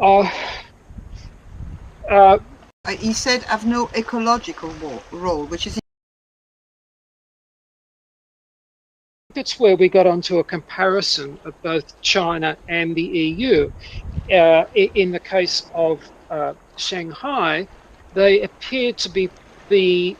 Uh, uh, He said have no ecological role, which is that's where we got onto a comparison of both China and the EU. In the case of Shanghai, they appear to be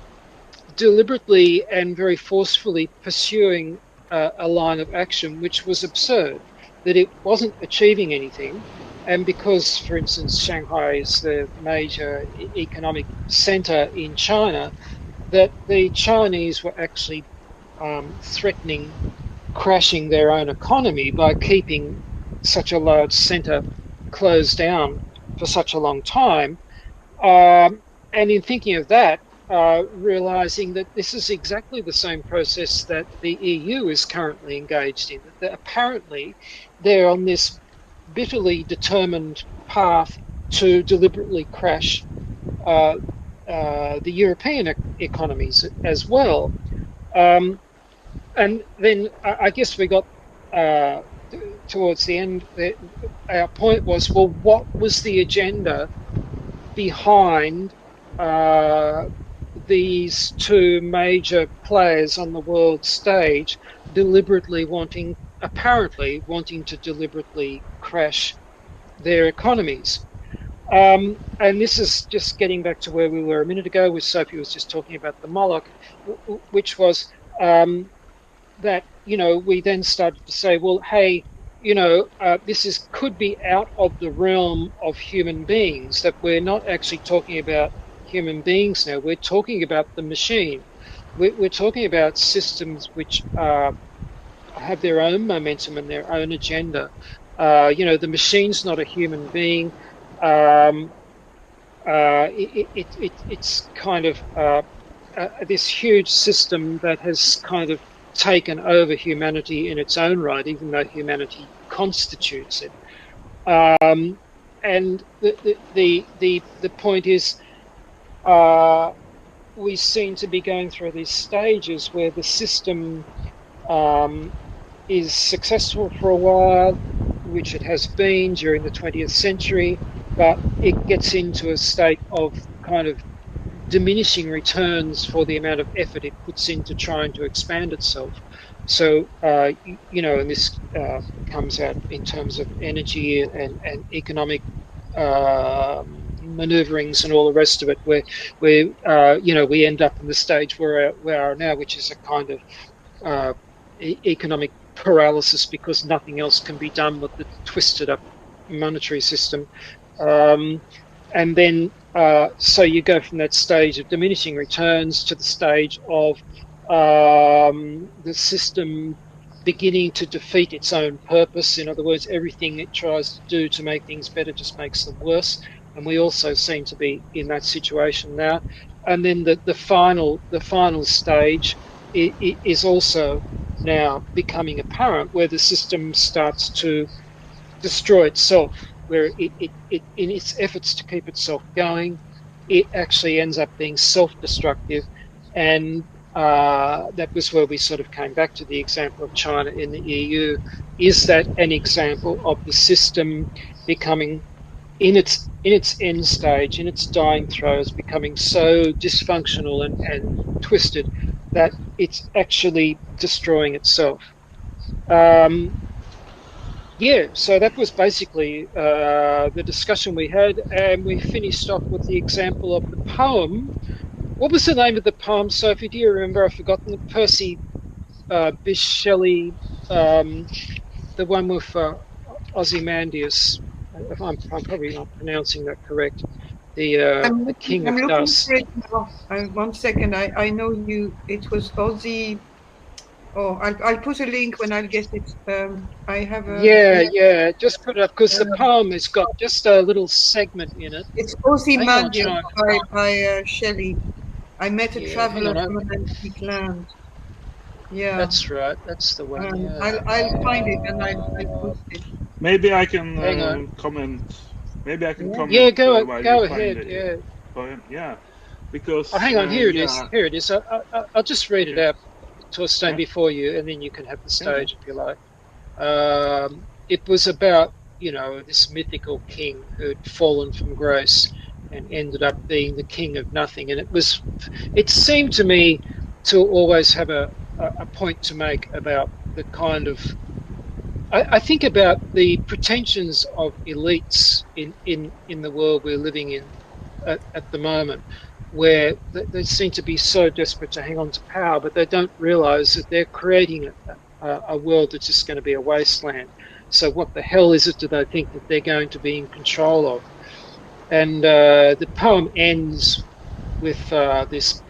deliberately and very forcefully pursuing a line of action which was absurd, that it wasn't achieving anything. And because, for instance, Shanghai is the major economic center in China, that the Chinese were actually threatening crashing their own economy by keeping such a large center closed down for such a long time. And in thinking of that, realizing that this is exactly the same process that the EU is currently engaged in, that apparently they're on this bitterly determined path to deliberately crash uh, the European economies as well. Um, and then I guess we got uh, towards the end. Our point was, well, what was the agenda behind uh, these two major players on the world stage apparently wanting to deliberately crash their economies? And this is just getting back to where we were a minute ago, where Sophie was just talking about the Moloch, which was that we then started to say, well, hey, this could be out of the realm of human beings, that we're not actually talking about human beings now. We're talking about the machine. We're talking about systems which have their own momentum and their own agenda. The machine's not a human being. Um, it's kind of this huge system that has kind of taken over humanity in its own right, even though humanity constitutes it. And the point is, uh, we seem to be going through these stages where the system um, is successful for a while, which it has been during the 20th century, but it gets into a state of kind of diminishing returns for the amount of effort it puts into trying to expand itself. So, and this comes out in terms of energy and economic maneuverings and all the rest of it, where we end up in the stage where we are now, which is a kind of uh, economic paralysis because nothing else can be done with the twisted up monetary system. Um, and then, so you go from that stage of diminishing returns to the stage of the system beginning to defeat its own purpose. In other words, everything it tries to do to make things better just makes them worse. And we also seem to be in that situation now. And then the final stage is also now becoming apparent, where the system starts to destroy itself, where in its efforts to keep itself going, it actually ends up being self-destructive. And that was where we sort of came back to the example of China in the EU. Is that an example of the system becoming, in its end stage, in its dying throes, becoming so dysfunctional and twisted that it's actually destroying itself? Um, yeah, so that was basically the discussion we had, and we finished off with the example of the poem. What was the name of the poem, Sophie? Do you remember? I've forgotten it. Percy Bysshe Shelley, um, the one with Ozymandias. If I'm probably not pronouncing that correct. The King I'm of looking for Dust. it now. 1 second. I know you. It was Ozzy. Oh, I'll put a link when I'll get it. I have a Yeah, yeah. yeah. Just put it up because the Uh, poem has got just a little segment in it. it's Hang on, I'll Ozymandias try and by Shelley. I met a yeah. Hang traveler on. from an antique land. Yeah. That's right. That's the one. Yeah. I'll find it and I'll post it. Maybe I can Hang on. comment. Maybe I can Yeah. comment Yeah, go while you go find ahead. the Yeah. poem. Yeah, Oh, because hang on. Here it is. yeah, Here it is. I'll just read it okay, out to a yeah, before you, and then you can have the yeah, okay, stage if you like. It was about this mythical king who'd fallen from grace and ended up being the king of nothing. And it seemed to me to always have a point to make about the kind of, I think about the pretensions of elites in the world we're living in at the moment, where they seem to be so desperate to hang on to power, but they don't realize that they're creating a world that's just going to be a wasteland. So what the hell is it do they think that they're going to be in control of? And the poem ends with this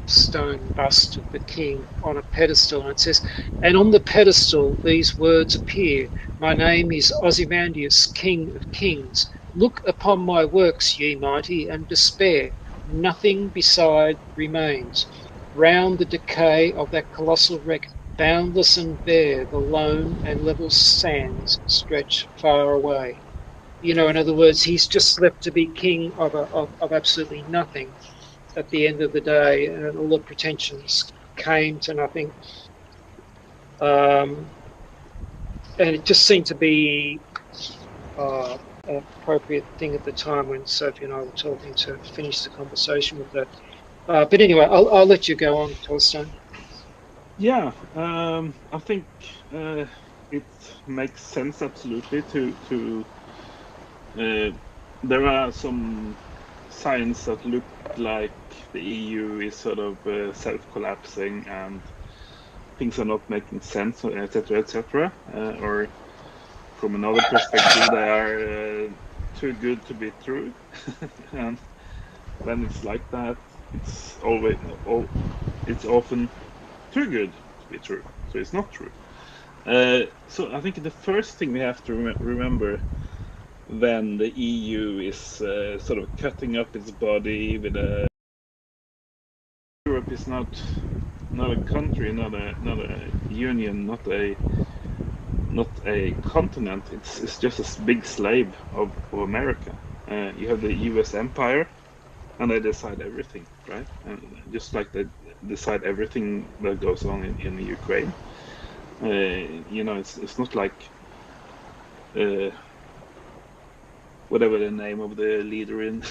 stone bust of the king on a pedestal, and it says, "And on the pedestal these words appear: My name is Ozymandias, King of Kings. Look upon my works, ye mighty, and despair. Nothing beside remains. Round the decay of that colossal wreck, boundless and bare, the lone and level sands stretch far away." In other words, he's just left to be king of absolutely nothing at the end of the day, and all the pretensions came to nothing. And it just seemed to be an appropriate thing at the time when Sophie and I were talking to finish the conversation with that. But anyway, I'll let you go on, Torstein. Yeah, I think it makes sense absolutely to there are some signs that look like the EU is sort of self-collapsing and things are not making sense, etc., etc. Or from another perspective, they are too good to be true. And when it's like that, it's always, it's often too good to be true. So it's not true. So I think the first thing we have to remember when the EU is sort of cutting up its body with a Europe is not a country, not a union, not a continent. It's just a big slave of America. You have the U.S. empire, and they decide everything, right? And just like they decide everything that goes on in the Ukraine. It's not like uh, whatever the name of the leader in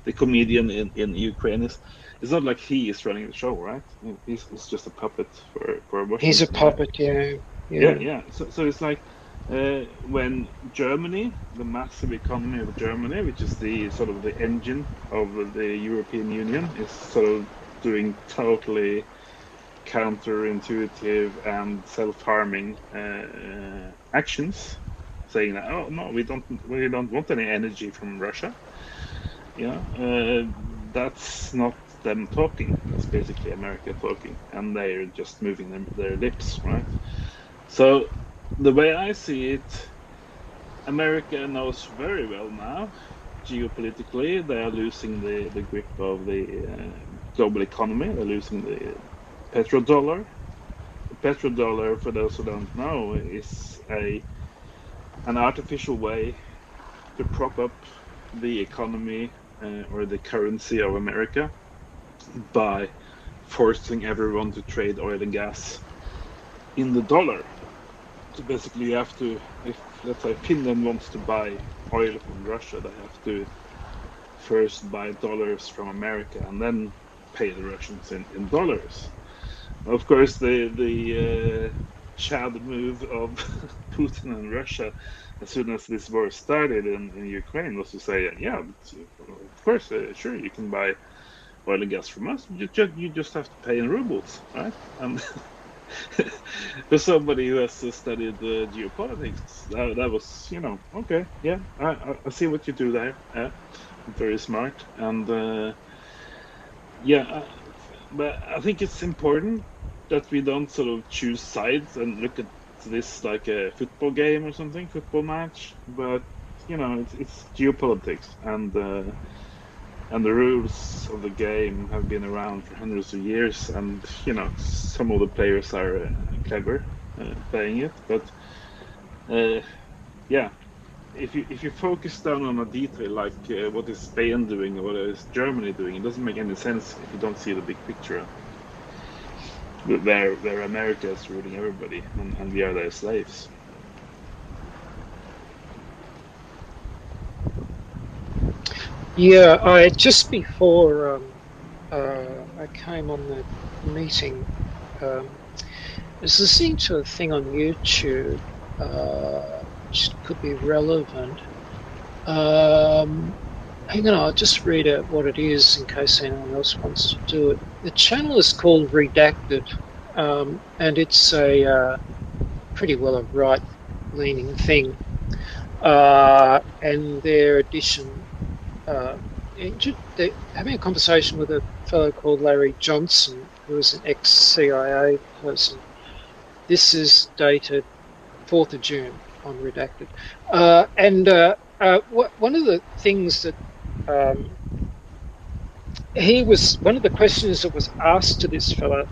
the comedian in Ukraine is. It's not like he is running the show, right? He's just a puppet for He's a Washington, right? puppet, yeah, Yeah, yeah. yeah. So it's like when Germany, the massive economy of Germany, which is the sort of the engine of the European Union, is sort of doing totally counterintuitive and self-harming actions, saying that, oh no, we don't want any energy from Russia. That's not them talking. That's basically America talking, and they're just moving their lips, right? So the way I see it, America knows very well now, geopolitically, they are losing the grip of the global economy. They're losing the petrodollar. The petrodollar, for those who don't know, is an artificial way to prop up the economy or the currency of America by forcing everyone to trade oil and gas in the dollar. So basically, you have to, if let's say Finland wants to buy oil from Russia, they have to first buy dollars from America and then pay the Russians in dollars. Of course, the Chad move of Putin and Russia, as soon as this war started in Ukraine, was to say, yeah, of course, sure, you can buy oil and gas from us. You just have to pay in rubles, right? And for somebody who has studied geopolitics, that was, okay, yeah, I see what you do there. Yeah, very smart. And yeah, but I think it's important that we don't sort of choose sides and look at this like a football game or something, football match. But it's geopolitics, and the rules of the game have been around for hundreds of years, and some of the players are clever playing it, but uh, yeah, if you focus down on a detail like what is Spain doing or what is Germany doing, it doesn't make any sense if you don't see the big picture where America is ruling everybody, and we are their slaves. Yeah, I just before I came on the meeting, um, I was listening to a thing on YouTube, which could be relevant. Um, Hang on, I'll just read out what it is in case anyone else wants to do it. The channel is called Redacted, and it's a pretty well a right-leaning thing. And their edition, uh, they're having a conversation with a fellow called Larry Johnson, who is an ex-CIA person. This is dated 4th of June on Redacted. One of the things that one of the questions that was asked to this fellow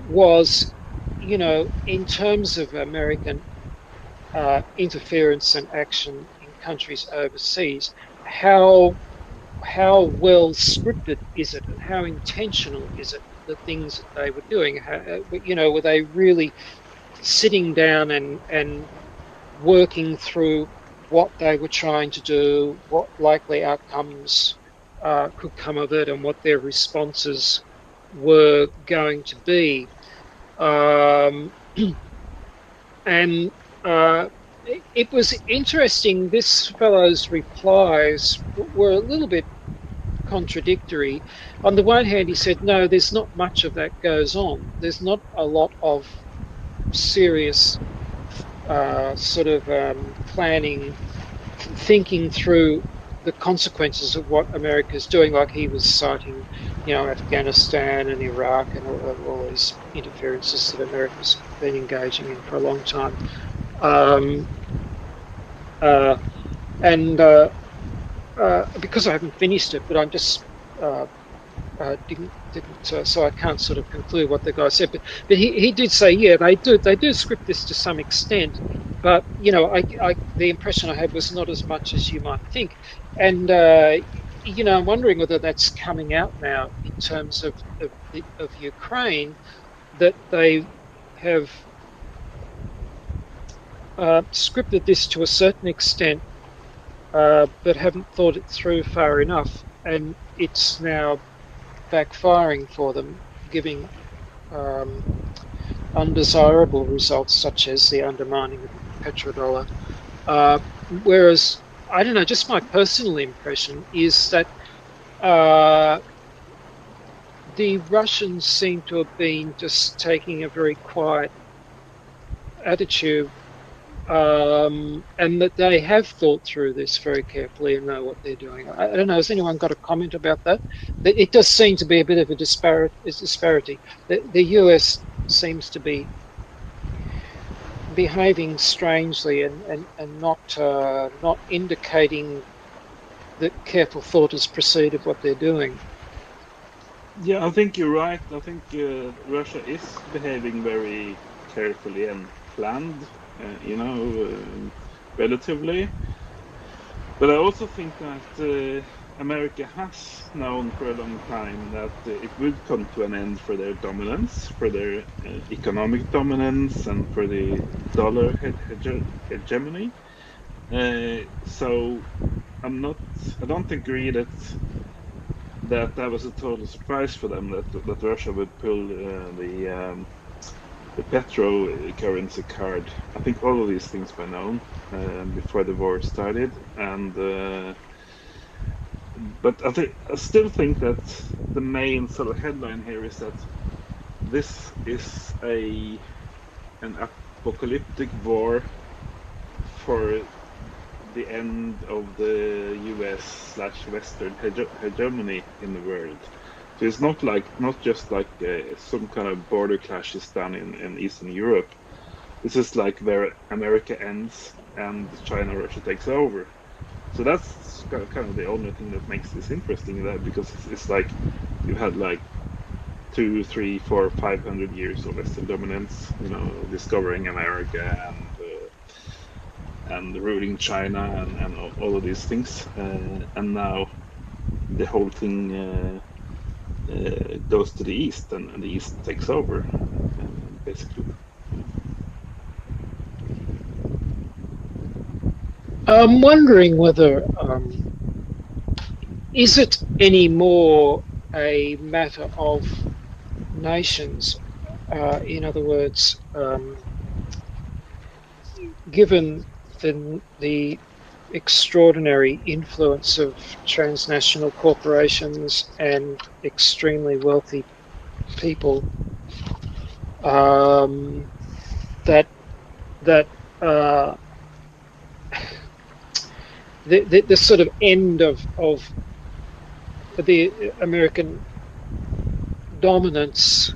was, in terms of American interference and action in countries overseas, how how well scripted is it, and how intentional is it, the things that they were doing? Were they really sitting down and working through what they were trying to do, what likely outcomes could come of it, and what their responses were going to be? Um, and it was interesting. This fellow's replies were a little bit contradictory. On the one hand, he said, no, there's not much of that goes on. There's not a lot of serious sort of planning, thinking through the consequences of what America's doing, like he was citing, Afghanistan and Iraq and all these interferences that America's been engaging in for a long time. Um, uh, and Because I haven't finished it, but I'm just uh, didn't so I can't sort of conclude what the guy said, but he did say, yeah, they do script this to some extent, but the impression I had was not as much as you might think, and I'm wondering whether that's coming out now in terms of Ukraine, that they have scripted this to a certain extent, but haven't thought it through far enough, and it's now backfiring for them, giving um, undesirable results such as the undermining of the petrodollar. Whereas, I don't know, just my personal impression is that uh, the Russians seem to have been just taking a very quiet attitude, and that they have thought through this very carefully and know what they're doing. I don't know. Has anyone got a comment about that? It does seem to be a bit of a disparity. The US seems to be behaving strangely, and not indicating that careful thought has preceded what they're doing. Yeah, I think you're right. I think Russia is behaving very carefully and planned, relatively. But I also think that America has known for a long time that it would come to an end for their dominance, for their economic dominance, and for the dollar hegemony. So I'm not. I don't agree that was a total surprise for them that Russia would pull the petro currency card. I think all of these things were known before the war started, and but I still think that the main sort of headline here is that this is an apocalyptic war for the end of the US/Western hegemony in the world. So it's not just like some kind of border clashes down in Eastern Europe. This is like where America ends and China Russia takes over. So that's kind of the only thing that makes this interesting, that because it's like you've had like 2, 3, 4, 500 years of Western dominance, discovering America and ruling China and all of these things, and now the whole thing goes to the east, and the east takes over, basically. I'm wondering whether is it any more a matter of nations? In other words, given the extraordinary influence of transnational corporations and extremely wealthy people, that that the sort of end of the American dominance,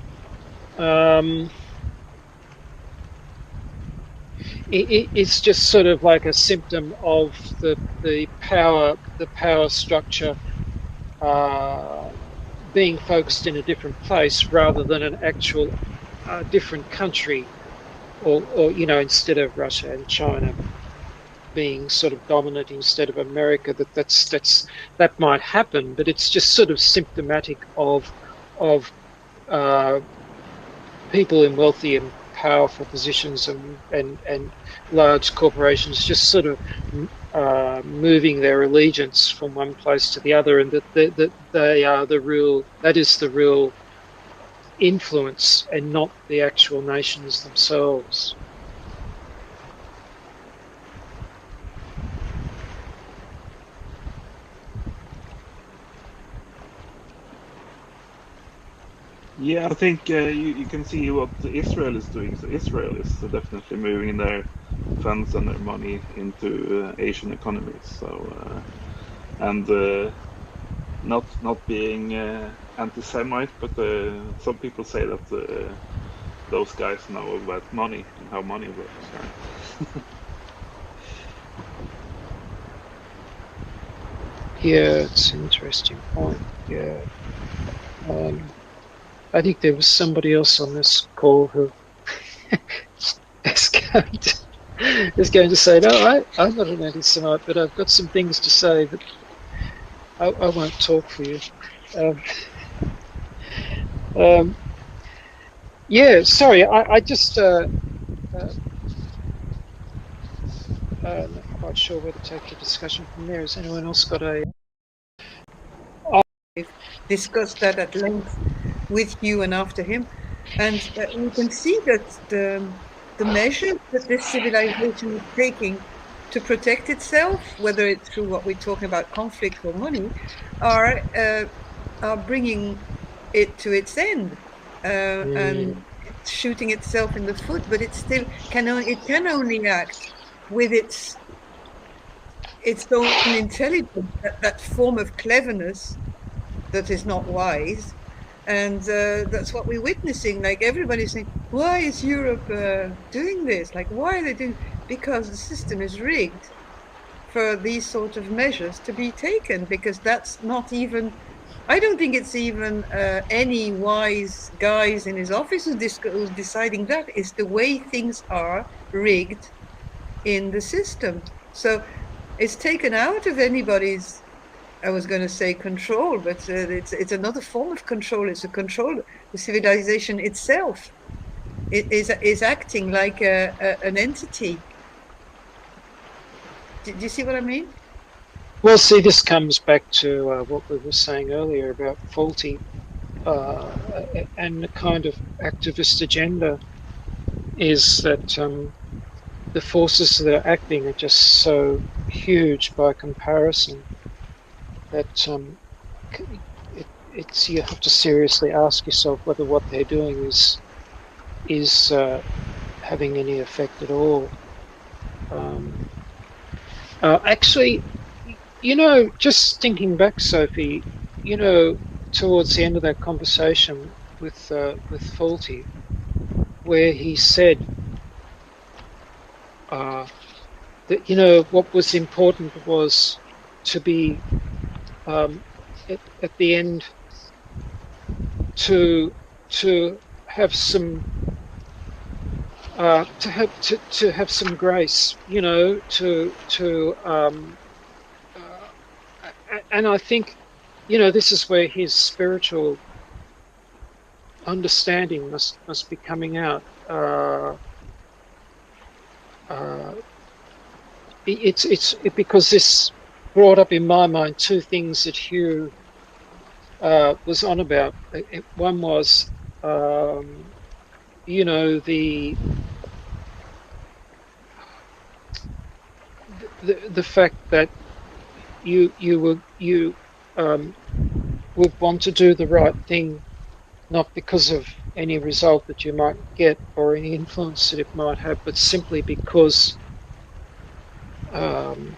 um, it's just sort of like a symptom of the power structure uh, being focused in a different place rather than an actual different country, or instead of Russia and China being sort of dominant instead of America, that might happen, but it's just sort of symptomatic of uh, people in wealthy and powerful positions and large corporations just sort of moving their allegiance from one place to the other, and that they are that is the real influence and not the actual nations themselves. Yeah, I think you can see what Israel is doing. So Israel is definitely moving their funds and their money into Asian economies. So and not being anti-Semite, but some people say that those guys know about money and how money works, right? Yeah, it's an interesting point. Yeah. Um, I think there was somebody else on this call who is going to, is going to say, no, I'm not an anti-Semite, but I've got some things to say, but I won't talk for you. Um, um, yeah, sorry, I just uh, not quite sure where to take the discussion from there. Has anyone else got a? We've discussed that at length with you and after him. And we can see that the measures that this civilization is taking to protect itself, whether it's through what we're talking about, conflict or money, are bringing it to its end, and Mm, it's shooting itself in the foot. But it still it can only act with its own intelligence, that form of cleverness that is not wise. And that's what we're witnessing. Like everybody's saying, why is Europe doing this? Like, why are they doing? Because the system is rigged for these sort of measures to be taken. Because that's not even. I don't think it's even any wise guys in his office who's deciding that. It's the way things are rigged in the system. So it's taken out of anybody's, I was going to say control, but it's another form of control. It's a control. The civilization itself is acting like an entity. Do you see what I mean? well, see, this comes back to what we were saying earlier about faulty and the kind of activist agenda is that the forces that are acting are just so huge by comparison that it's you have to seriously ask yourself whether what they're doing is having any effect at all. Um, actually, just thinking back, Sophie, towards the end of that conversation with Faulty, where he said uh, that what was important was to be at the end to to have some to have some grace, uh, and I think this is where his spiritual understanding must be coming out. Uh, because brought up in my mind two things that Hugh was on about. One was, you know, the fact that you would want to do the right thing, not because of any result that you might get or any influence that it might have, but simply because um,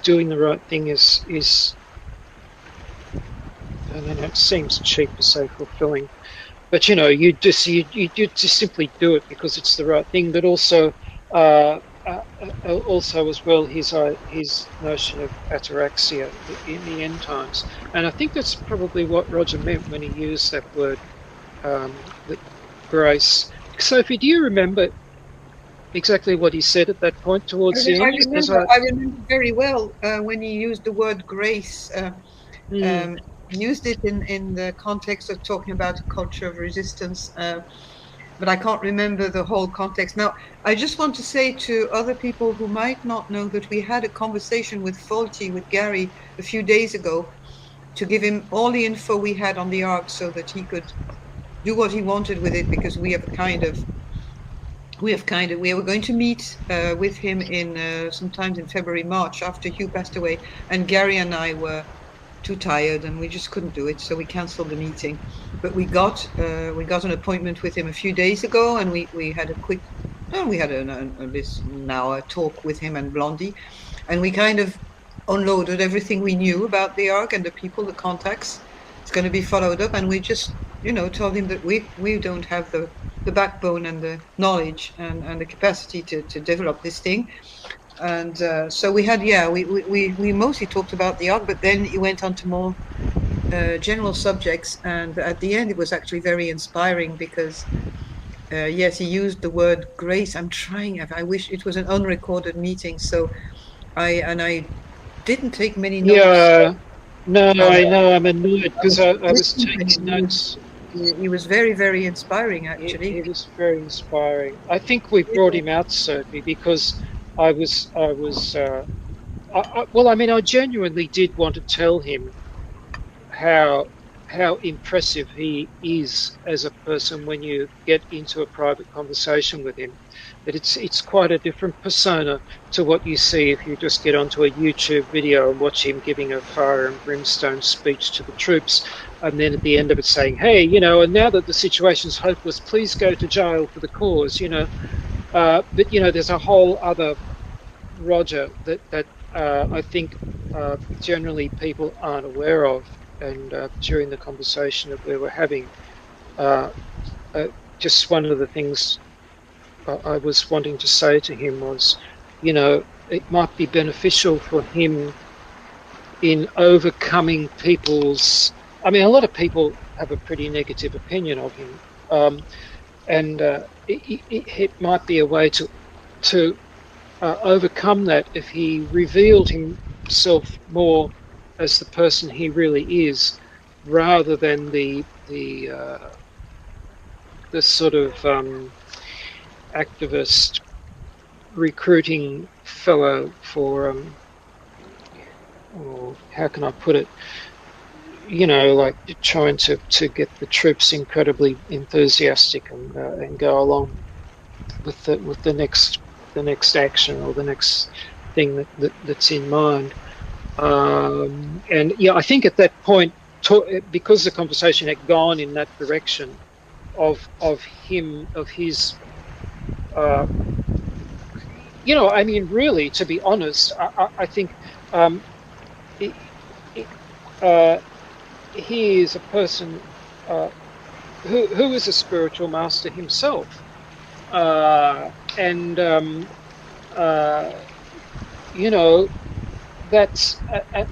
doing the right thing is, and then it seems cheap to say fulfilling, but you just simply do it because it's the right thing. But also, also as well, his notion of ataraxia in the end times, and I think that's probably what Roger meant when he used that word, that grace. Sophie, do you remember exactly what he said at that point towards the end? Because I remember very well when he used the word grace. mm, Used it in the context of talking about a culture of resistance, but I can't remember the whole context. Now, I just want to say to other people who might not know that we had a conversation with Faulty, with Gary, a few days ago to give him all the info we had on the Ark so that he could do what he wanted with it, because we were going to meet with him in sometimes in February, March, after Hugh passed away, and Gary and I were too tired and we just couldn't do it, so we cancelled the meeting. But we got an appointment with him a few days ago, and we had a quick, oh, we had this now a talk with him and Blondie, and we kind of unloaded everything we knew about the Ark and the people, the contacts. It's going to be followed up, and we just told him that we don't have the backbone and the knowledge and the capacity to develop this thing. And so we had, yeah, we mostly talked about the Ark, but then he went on to more general subjects. And at the end, it was actually very inspiring because, yes, he used the word grace. I'm trying, I wish it was an unrecorded meeting. So I didn't take many notes. yeah, no, Um, I know I'm annoyed I because was I was listening to taking him. notes. He was very, very inspiring, He actually. was very inspiring. I think we brought him out, Sophie, because I was well, I mean, I genuinely did want to tell him how impressive he is as a person when you get into a private conversation with him. That it's quite a different persona to what you see if you just get onto a YouTube video and watch him giving a fire and brimstone speech to the troops, and then at the end of it saying, "Hey, and now that the situation's hopeless, please go to jail for the cause." But there's a whole other Roger that I think generally people aren't aware of. And during the conversation that we were having, uh, uh, just one of the things I was wanting to say to him was, it might be beneficial for him in overcoming people's. I mean, a lot of people have a pretty negative opinion of him, and it might be a way to overcome that if he revealed himself more as the person he really is, rather than the sort of activist recruiting fellow for or how can I put it? Like trying to get the troops incredibly enthusiastic and go along with the next action or the next thing that's in mind. And yeah, I think at that point, because the conversation had gone in that direction of his, uh, I mean, really, to be honest, I think um, it, it, uh, he is a person who is a spiritual master himself, and uh, you know that's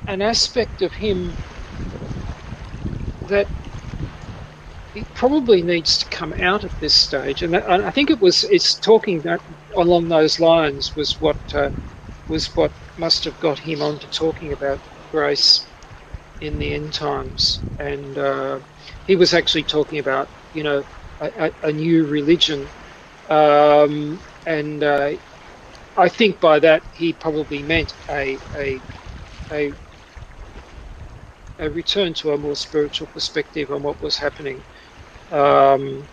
an aspect of him that it probably needs to come out at this stage, and I think it's talking that along those lines was what must have got him onto talking about grace in the end times, and he was actually talking about a new religion, and I think by that he probably meant a a return to a more spiritual perspective on what was happening. Um,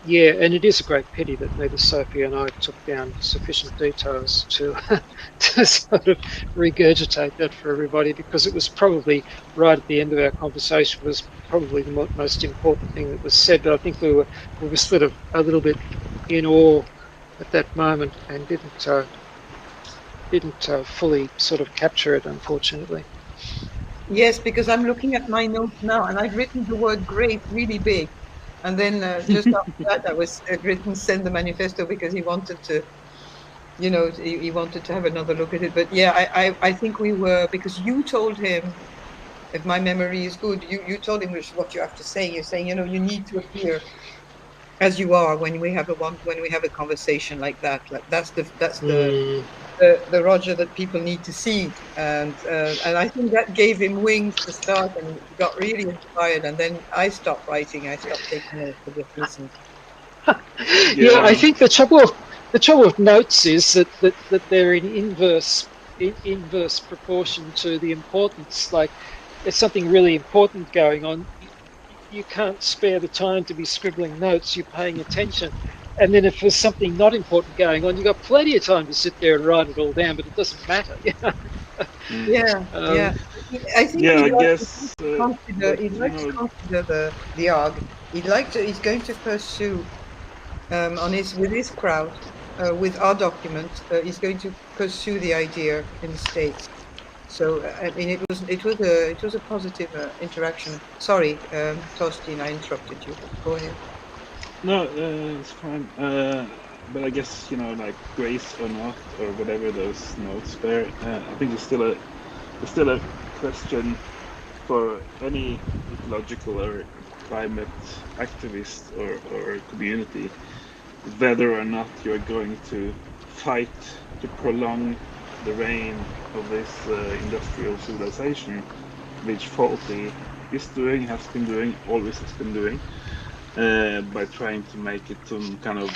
yeah, and it is a great pity that neither Sophie and I took down sufficient details to to sort of regurgitate that for everybody, because it was probably right at the end of our conversation was probably the most important thing that was said. But I think we were sort of a little bit in awe at that moment and didn't fully sort of capture it, unfortunately. Yes, because I'm looking at my notes now, and I've written the word great really big. And then just after that, I was written send the manifesto because he wanted to, he wanted to have another look at it. But yeah, I think we were, because you told him, if my memory is good, you told him what you have to say. You're saying, you need to appear as you are when we have a conversation like that. Like Mm. the Roger that people need to see, and I think that gave him wings to start, and he got really inspired. And then I stopped writing. I stopped taking notes. I just listened. Yeah, I Yeah, think the trouble with notes is that they're in inverse proportion to the importance. Like, there's something really important going on. You can't spare the time to be scribbling notes. You're paying attention. And then if there's something not important going on, you've got plenty of time to sit there and write it all down, but it doesn't matter. mm. Yeah, yeah. Um, I think Yeah, he'd I like guess, to consider. but He'd like to consider the ARG. He's going to pursue on his with his crowd with our document. He's going to pursue the idea in the States. So I mean, it was a positive interaction. Sorry, Torstein, I interrupted you. Go ahead. no, it's fine. But I guess like grace or not, or whatever those notes were. I think it's still a question for any ecological or climate activist or community, whether or not you're going to fight to prolong the reign of this industrial civilization, which faulty is doing, has been doing, always has been doing, by trying to make it some kind of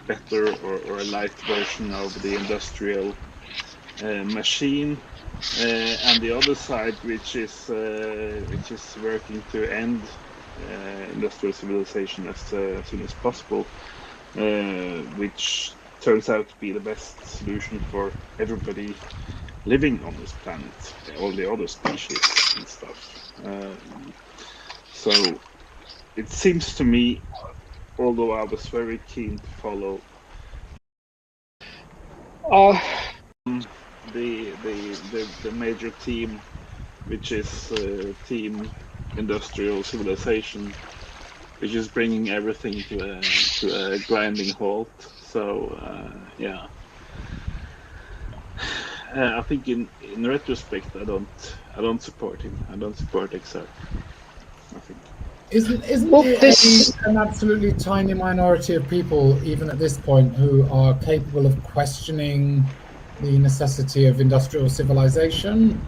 better or a light version of the industrial machine, and the other side, which is working to end industrial civilization as soon as possible, which turns out to be the best solution for everybody living on this planet, all the other species and stuff. So it seems to me, although I was very keen to follow uh, the major team, which is Team Industrial Civilization, which is bringing everything to a grinding halt. So yeah, I think in retrospect, I don't support him. I don't support Exarch. I think. Isn't well, it this. an absolutely tiny minority of people, even at this point, who are capable of questioning the necessity of industrial civilization?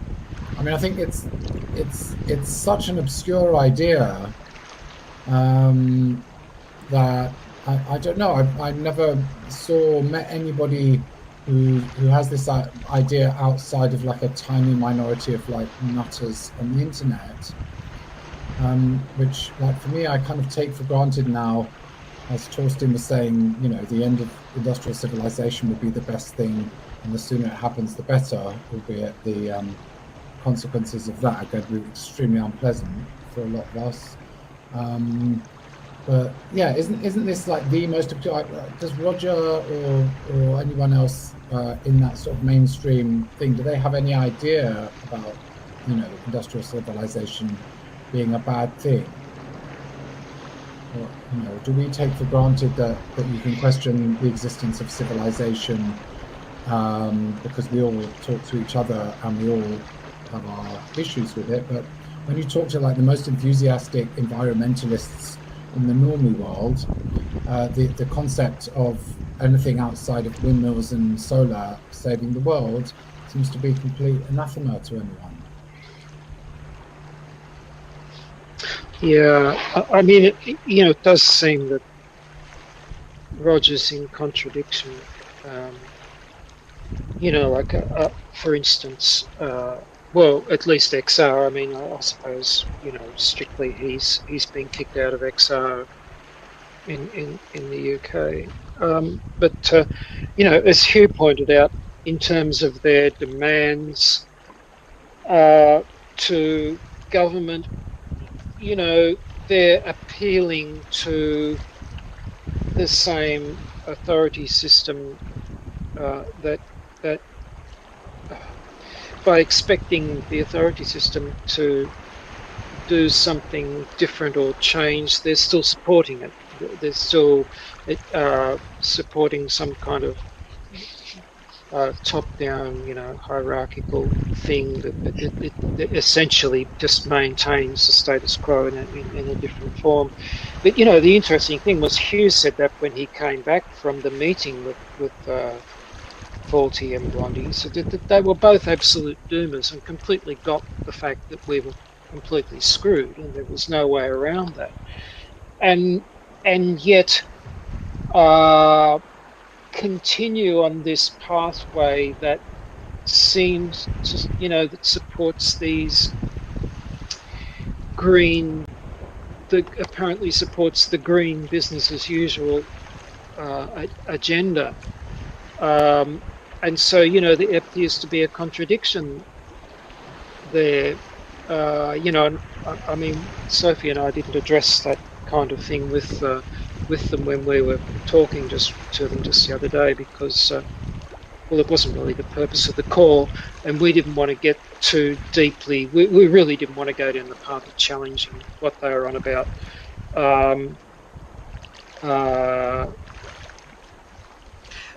I mean, I think it's such an obscure idea that I don't know. I never met anybody who has this idea outside of like a tiny minority of like nutters on the internet. Which, like, for me, I kind of take for granted now, as Torsten was saying, the end of industrial civilization would be the best thing, and the sooner it happens, the better, albeit the consequences of that are going to be extremely unpleasant for a lot of us. But yeah, isn't this like the most obscure? Does Roger or anyone else in that sort of mainstream thing, do they have any idea about industrial civilization being a bad thing? Or, do we take for granted that you can question the existence of civilization because we all talk to each other and we all have our issues with it? But when you talk to like the most enthusiastic environmentalists in the normie world, the concept of anything outside of windmills and solar saving the world seems to be complete anathema to anyone. Yeah, I mean, it does seem that Rogers in contradiction. Like for instance, well, at least XR. I mean, I suppose strictly he's been kicked out of XR in the UK. But as Hugh pointed out, in terms of their demands to government, they're appealing to the same authority system that uh, by expecting the authority system to do something different or change, they're still supporting it. They're still supporting some kind of top-down, hierarchical thing that essentially just maintains the status quo in a different form. But the interesting thing was Hughes said that when he came back from the meeting with Faulty and Blondie, he said that they were both absolute doomers and completely got the fact that we were completely screwed and there was no way around that. And yet uh, continue on this pathway that seems to, that supports these green, that apparently supports the green business as usual agenda. Um, and so, there appears to be a contradiction there. And I mean, Sophie and I didn't address that kind of thing with them when we were talking to them just the other day because well, it wasn't really the purpose of the call, and we didn't want to get too deeply. We really didn't want to go down the path of challenging what they were on about. Um, uh,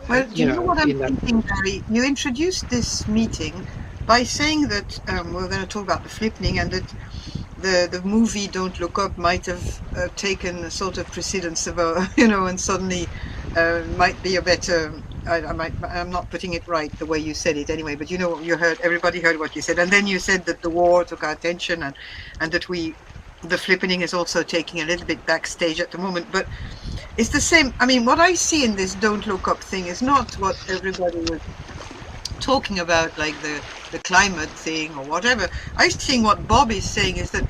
Well, do you know what I'm in that. thinking, Barry? You introduced this meeting by saying that we're going to talk about the flippening and that the movie Don't Look Up might have taken a sort of precedence of and suddenly might be a better. I'm not putting it right the way you said it anyway, but everybody heard what you said, and then you said that the war took our attention and that the flippening is also taking a little bit backstage at the moment, but it's the same. I mean, what I see in this Don't Look Up thing is not what everybody was talking about, like the climate thing or whatever. I think what Bob is saying is that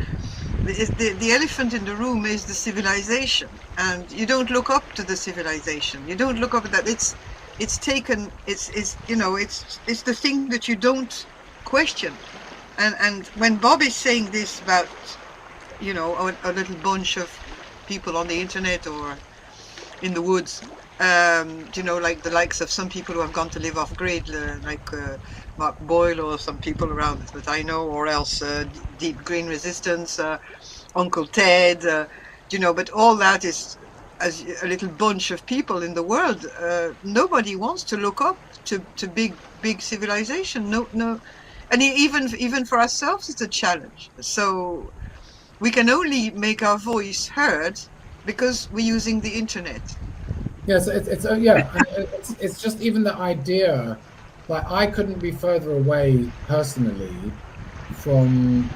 the elephant in the room is the civilization, and you don't look up to the civilization. You don't look up at that. It's taken. It's the thing that you don't question. And when Bob is saying this about a little bunch of people on the internet or in the woods, like the likes of some people who have gone to live off grid, like Mark Boyle or some people around that I know, or else Deep Green Resistance, Uncle Ted, but all that is as a little bunch of people in the world. Nobody wants to look up to big civilization. No, no, and even for ourselves, it's a challenge. So we can only make our voice heard because we're using the internet. Yes, yeah, and it's just even the idea, like I couldn't be further away personally from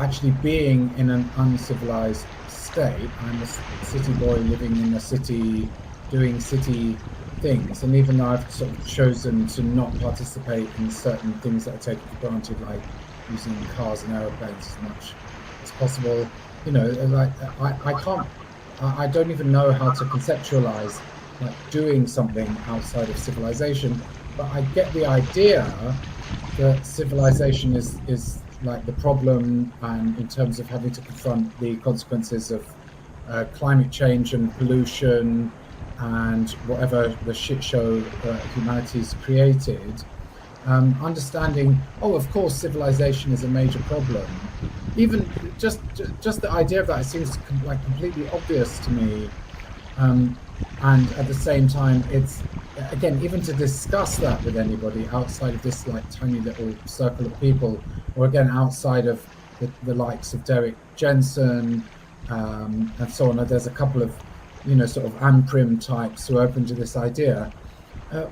actually being in an uncivilized state. I'm a city boy living in a city, doing city things, and even though I've sort of chosen to not participate in certain things that are taken for granted, like using cars and aeroplanes as much as possible, like I can't. I don't even know how to conceptualize like doing something outside of civilization, but I get the idea that civilization is like the problem, and in terms of having to confront the consequences of climate change and pollution and whatever the shit show humanity's created, understanding, oh, of course, civilization is a major problem. Even just the idea of that, it seems like completely obvious to me. And at the same time, it's again, even to discuss that with anybody outside of this like tiny little circle of people, or again outside of the likes of Derek Jensen and so on. There's a couple of sort of Amprim types who are open to this idea,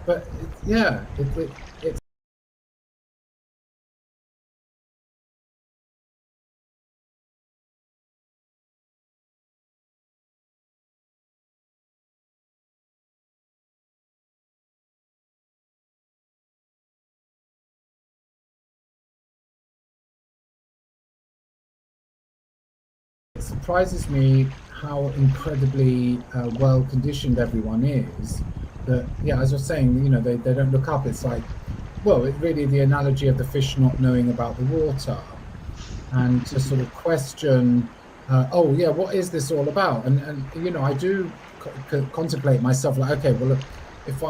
but yeah, it's surprises me how incredibly well conditioned everyone is. That, yeah, as you're saying, they don't look up. It's like, well, it's really the analogy of the fish not knowing about the water, and to sort of question, oh yeah, what is this all about? And I do contemplate myself, like, okay, well, look, if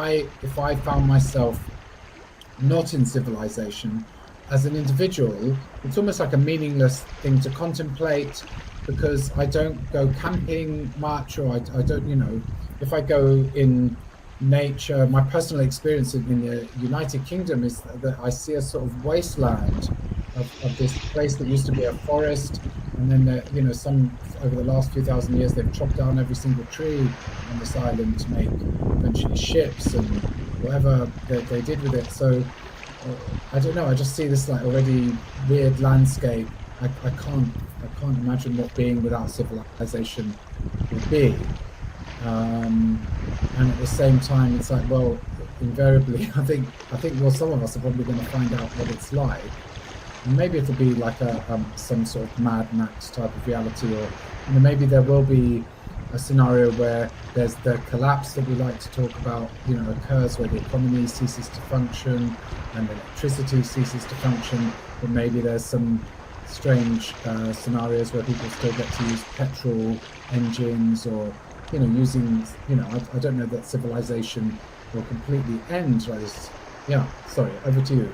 I found myself not in civilization as an individual, it's almost like a meaningless thing to contemplate, because I don't go camping much, or I don't, if I go in nature, my personal experience in the United Kingdom is that I see a sort of wasteland of this place that used to be a forest. And then, some over the last few thousand years, they've chopped down every single tree on this island to make eventually ships and whatever they did with it. So I don't know. I just see this like already weird landscape. I can't imagine what being without civilization will be. And at the same time, it's like, well, invariably, I think well, some of us are probably going to find out what it's like, and maybe it'll be like some sort of Mad Max type of reality, or maybe there will be a scenario where there's the collapse that we like to talk about, occurs, where the economy ceases to function and electricity ceases to function. But maybe there's some strange scenarios where people still get to use petrol engines, or using, I don't know that civilization will completely end like this. Yeah, sorry, over to you.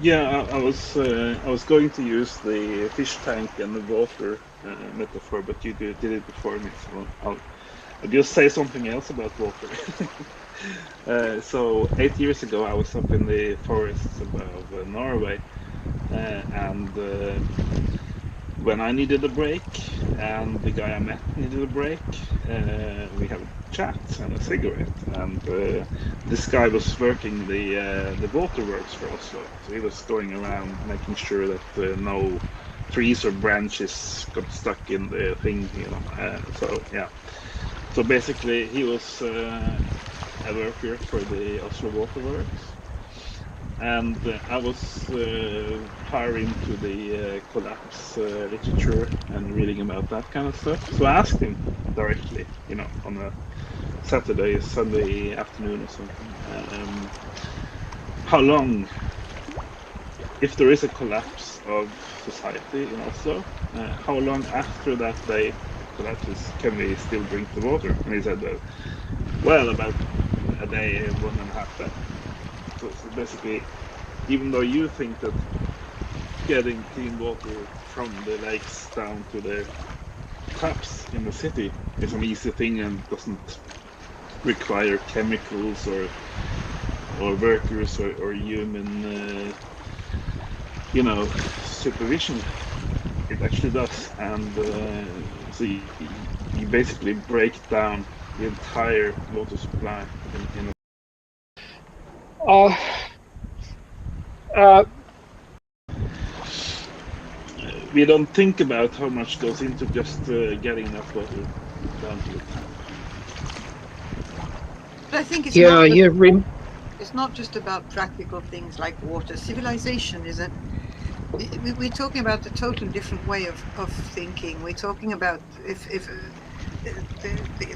Yeah, I was going to use the fish tank and the water metaphor, but you did it before me, so I'll just say something else about water. So 8 years ago, I was up in the forests above Norway, and when I needed a break, and the guy I met needed a break, we had a chat and a cigarette. And this guy was working the waterworks for Oslo, so he was going around making sure that no trees or branches got stuck in the thing, so yeah. So basically, he was a worker for the Oslo waterworks. And I was far into the collapse literature and reading about that kind of stuff. So I asked him directly, on a Saturday, Sunday afternoon or something, how long, if there is a collapse of society in Oslo, how long after that day collapses can we still drink the water? And he said, well, about a day, 1.5 days. So basically, even though you think that getting clean water from the lakes down to the taps in the city is an easy thing and doesn't require chemicals or workers or human, supervision, it actually does. And so you basically break down the entire water supply in a we don't think about how much goes into just getting enough water down to the tap. But I think it's not just about practical things like water. Civilization is we're talking about a totally different way of thinking. We're talking about if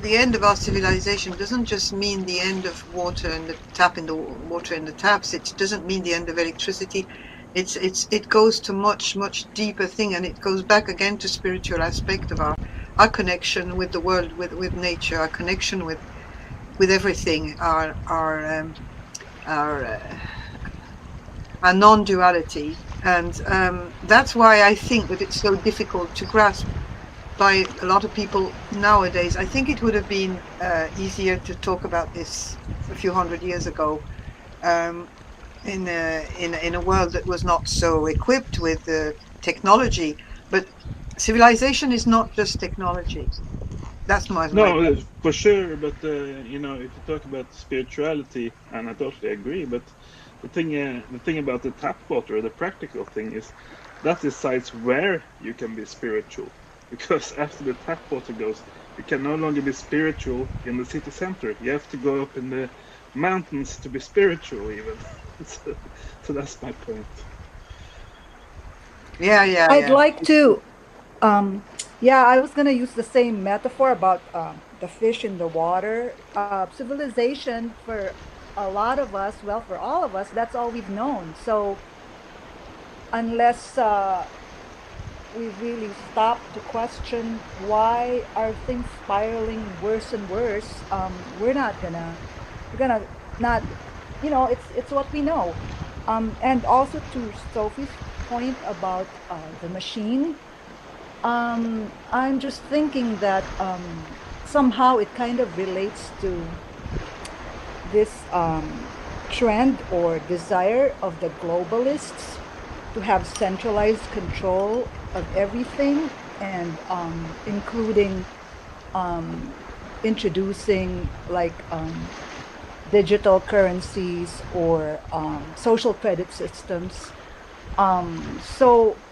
the end of our civilization doesn't just mean the end of water and the tap in the water in the taps. It doesn't mean the end of electricity. It goes to much deeper thing, and it goes back again to spiritual aspect of our connection with the world, with nature, our connection with everything, our non-duality, and that's why I think that it's so difficult to grasp by a lot of people nowadays. I think it would have been easier to talk about this a few hundred years ago, in a world that was not so equipped with technology. But civilization is not just technology. That's my No, for sure. But if you talk about spirituality, and I totally agree. But the thing about the tap water, the practical thing is that decides where you can be spiritual. Because after the tap water goes, you can no longer be spiritual in the city center. You have to go up in the mountains to be spiritual, even. So that's my point. Yeah. I'd like to Yeah, I was going to use the same metaphor about the fish in the water. Civilization for a lot of us, well, for all of us, that's all we've known. So unless we really stop to question why are things spiraling worse and worse, we're gonna not, it's what we know. And also to Sophie's point about the machine, I'm just thinking that somehow it kind of relates to this trend or desire of the globalists to have centralized control of everything, and including um, introducing like digital currencies or social credit systems. So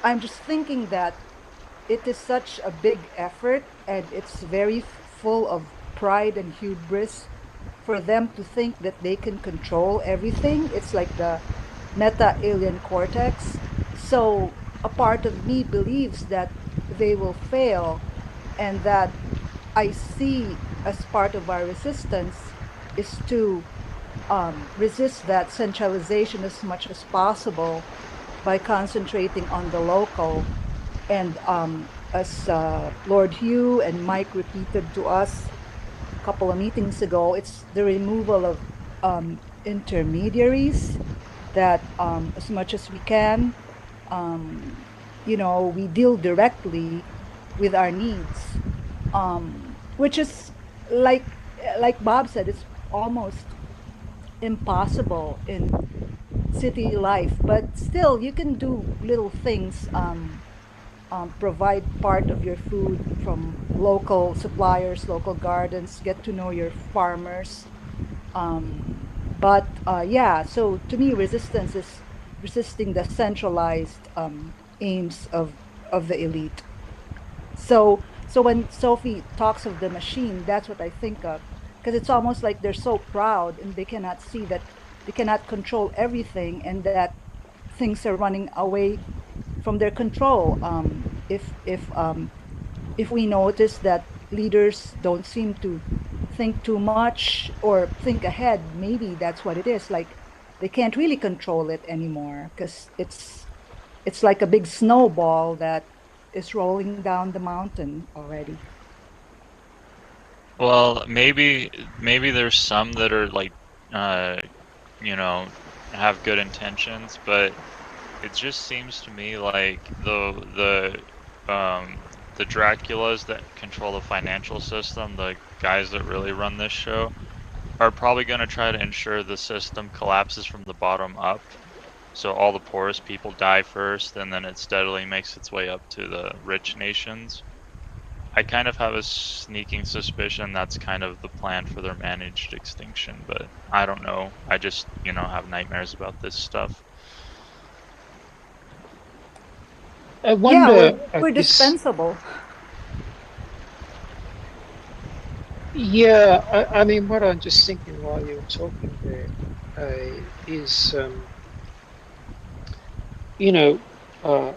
I'm just thinking that it is such a big effort, and it's very full of pride and hubris for them to think that they can control everything. It's like the meta alien cortex. So a part of me believes that they will fail, and that I see as part of our resistance is to resist that centralization as much as possible by concentrating on the local. And as Lord Hugh and Mike repeated to us a couple of meetings ago, it's the removal of intermediaries, that as much as we can, we deal directly with our needs, which is like Bob said, it's almost impossible in city life, but still you can do little things. Provide part of your food from local suppliers, local gardens, get to know your farmers. But yeah, so to me, resistance is resisting the centralized aims of the elite. So when Sophie talks of the machine, that's what I think of, because it's almost like they're so proud and they cannot see that they cannot control everything, and that things are running away from their control. If we notice that leaders don't seem to think too much or think ahead, maybe that's what it is. Like they can't really control it anymore because it's like a big snowball that is rolling down the mountain already. Well, maybe there's some that are like, uh, you know, have good intentions, but it just seems to me like the Draculas that control the financial system, the guys that really run this show, are probably going to try to ensure the system collapses from the bottom up. So all the poorest people die first, and then it steadily makes its way up to the rich nations. I kind of have a sneaking suspicion that's kind of the plan for their managed extinction, but I don't know. I just, have nightmares about this stuff. I Yeah, we're wonder, I we're guess, dispensable. yeah, I mean, what I'm just thinking while you were talking there is, you know, uh,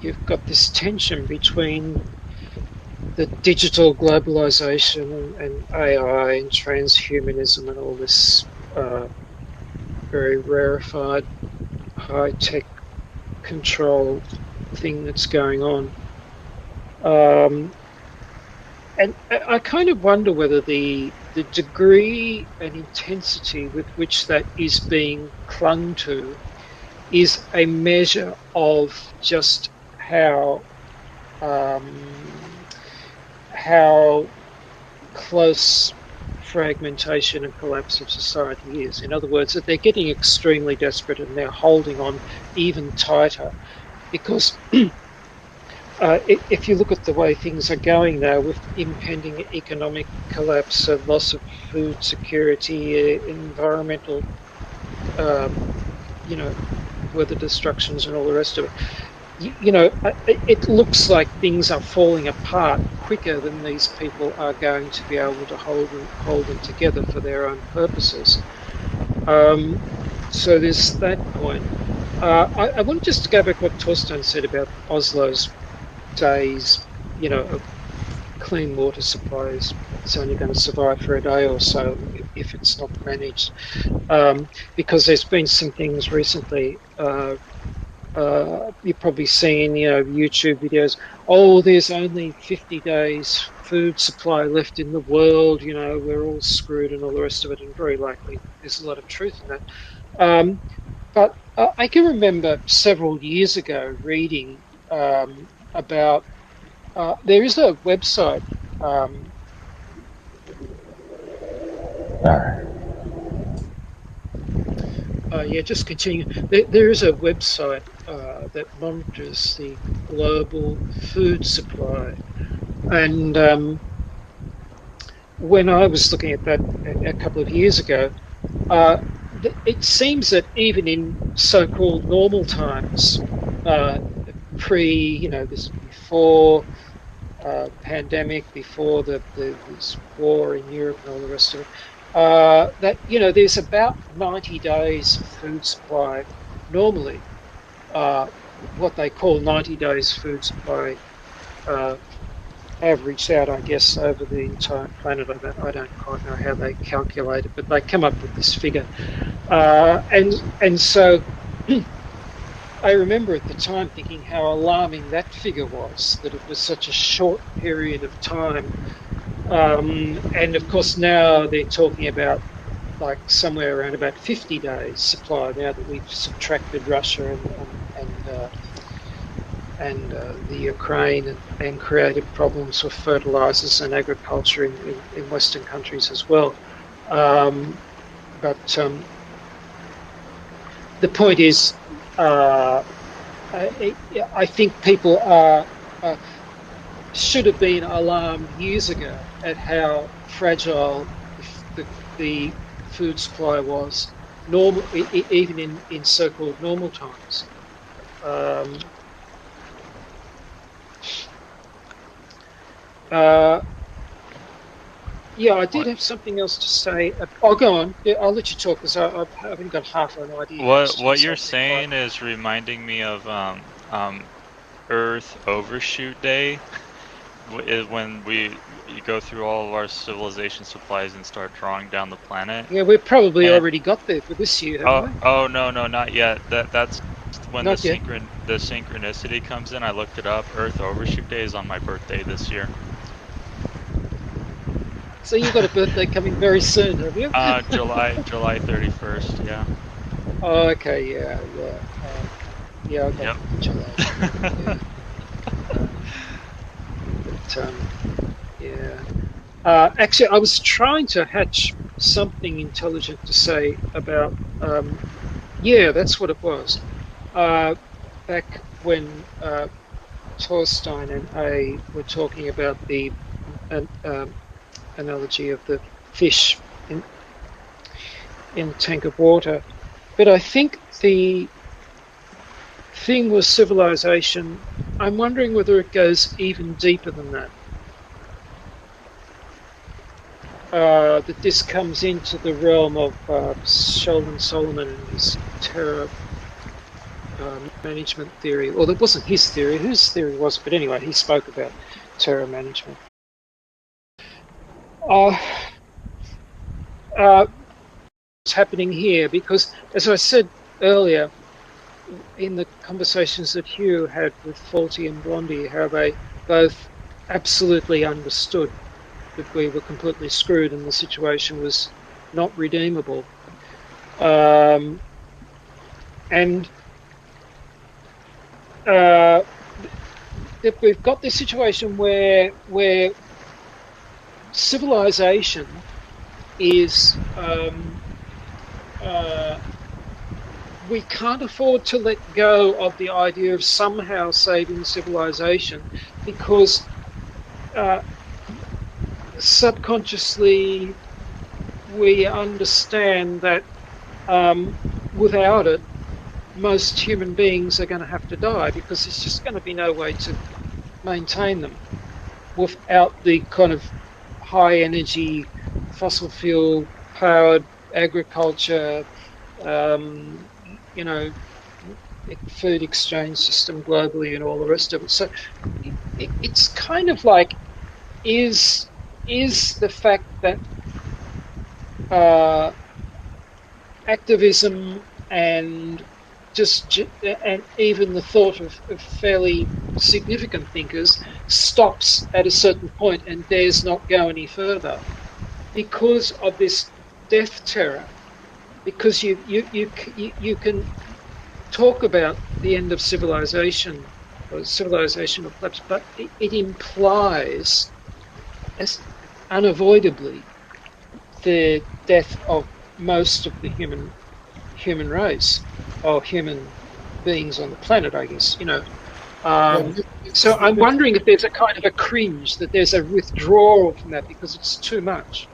you've got this tension between the digital globalization and AI and transhumanism and all this very rarefied, high tech controlled thing that's going on. Um, and I kind of wonder whether the degree and intensity with which that is being clung to is a measure of just um, how close fragmentation and collapse of society is. In other words, that they're getting extremely desperate and they're holding on even tighter because if you look at the way things are going now with impending economic collapse, loss of food security, environmental, um, you know, weather destructions and all the rest of it, it looks like things are falling apart quicker than these people are going to be able to hold them together for their own purposes. Um, so there's that point. I want just to go back what Torstein said about Oslo's days. a clean water supply is it's only going to survive for a day or so if it's not managed. Because there's been some things recently. You've probably seen, YouTube videos. Oh, there's only 50 days food supply left in the world. We're all screwed and all the rest of it. And very likely there's a lot of truth in that. But I can remember several years ago reading about there is a website. Um, yeah, just continue. There is a website that monitors the global food supply. And when I was looking at that a couple of years ago, uh, it seems that even in so-called normal times, uh, this before pandemic, before this war in Europe and all the rest of it, that there's about 90 days of food supply normally. What they call 90 days food supply uh, averaged out, I guess, over the entire planet. I don't quite know how they calculate it, but they come up with this figure. And so I remember at the time thinking how alarming that figure was, that it was such a short period of time. And of course, now they're talking about like somewhere around about 50 days supply now that we've subtracted Russia and the Ukraine and created problems for fertilizers and agriculture in Western countries as well. But the point is, I think people should have been alarmed years ago at how fragile the food supply was, normal, even in so-called normal times. Yeah, I did have something else to say. Oh, go on. Yeah, I'll let you talk because I've only got half an idea What finished, what so you're I'll be quiet. saying is reminding me of Earth Overshoot Day, is when you go through all of our civilization supplies and start drawing down the planet. Yeah, we've probably And already got there for this year, haven't oh we? oh no, not yet. That's when the Not yet. synchronicity comes in. I looked it up. Earth Overshoot Day is on my birthday this year. So you've got a birthday coming very soon, have you? July 31st. Yeah. Oh, okay, yeah. Yeah, I got Yep. 4th of July too. Yeah. But yeah. Actually, I was trying to hatch something intelligent to say about. Yeah, that's what it was. Back when Torstein and A were talking about the analogy of the fish in a tank of water, but I think the thing was civilization. I'm wondering whether it goes even deeper than that. That this comes into the realm of Sheldon Solomon and his terror management theory. Or that wasn't his theory. Whose theory was it? But anyway, he spoke about terror management. Uh, what's happening here? Because, as I said earlier, in the conversations that Hugh had with Faulty and Blondie, how they both absolutely understood that we were completely screwed and the situation was not redeemable. And we've got this situation where civilization is we can't afford to let go of the idea of somehow saving civilization because subconsciously we understand that without it, most human beings are going to have to die because there's just going to be no way to maintain them without the kind of high energy fossil fuel powered agriculture, food exchange system globally and all the rest of it. So it's kind of like, is the fact that activism and and even the thought of fairly significant thinkers stops at a certain point and dares not go any further because of this death terror. Because you can talk about the end of civilization or civilizational collapse, but it implies as unavoidably the death of most of the human race or human beings on the planet, I guess. Yeah, So I'm wondering if there's a kind of a cringe, that there's a withdrawal from that because it's too much.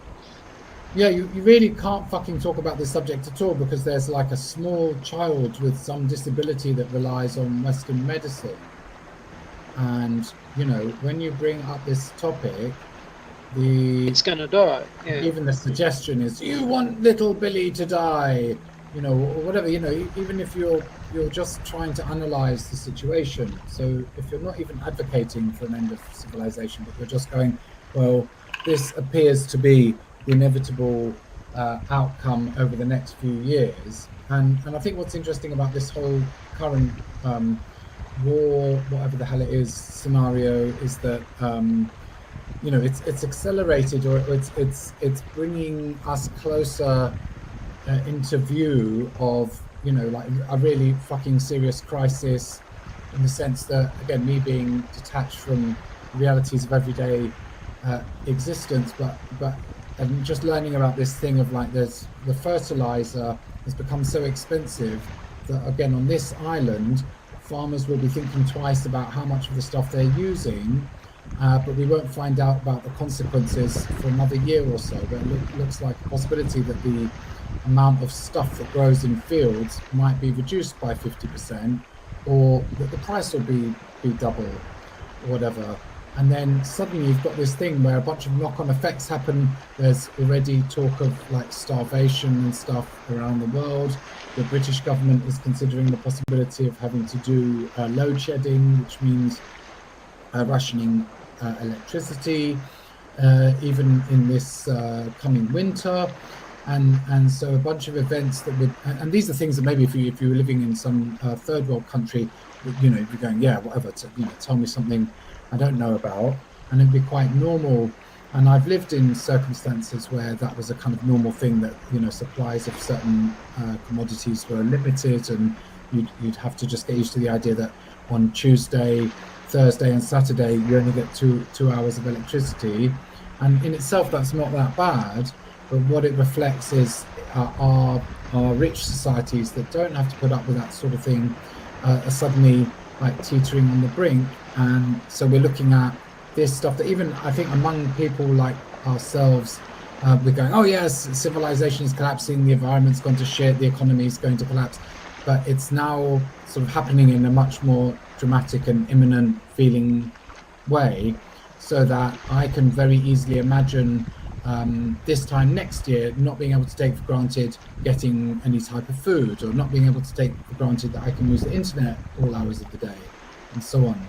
yeah, you really can't fucking talk about this subject at all because there's like a small child with some disability that relies on Western medicine. And, when you bring up this topic, It's going to die. Yeah. even the suggestion is, you want little Billy to die, or whatever, even if you're just trying to analyze the situation. So if you're not even advocating for an end of civilization, but you're just going, well, this appears to be the inevitable outcome over the next few years. And I think what's interesting about this whole current war, whatever the hell it is, scenario is that it's accelerated, or it's bringing us closer into view of like a really fucking serious crisis, in the sense that, again, me being detached from the realities of everyday existence, but and just learning about this thing of like, there's the fertilizer has become so expensive that, again, on this island, farmers will be thinking twice about how much of the stuff they're using, but we won't find out about the consequences for another year or so. But it looks like a possibility that the amount of stuff that grows in fields might be reduced by 50%, or that the price will be double or whatever. And then suddenly you've got this thing where a bunch of knock-on effects happen. There's already talk of like starvation and stuff around the world. The British government is considering the possibility of having to do load shedding, which means rationing electricity, even in this coming winter. And so a bunch of events that would, and these are things that maybe if you were living in some third world country, you're going, yeah, whatever, tell me something I don't know about, and it'd be quite normal. And I've lived in circumstances where that was a kind of normal thing, that supplies of certain commodities were limited, and you'd have to just get used to the idea that on Tuesday, Thursday and Saturday you only get two hours of electricity. And in itself that's not that bad, but what it reflects is our rich societies that don't have to put up with that sort of thing are suddenly like teetering on the brink. And so we're looking at this stuff that even I think among people like ourselves, we're going, oh yes, civilization is collapsing, the environment's gone to shit, the economy is going to collapse. But it's now sort of happening in a much more dramatic and imminent feeling way, so that I can very easily imagine this time next year not being able to take for granted getting any type of food, or not being able to take for granted that I can use the internet all hours of the day, and so on.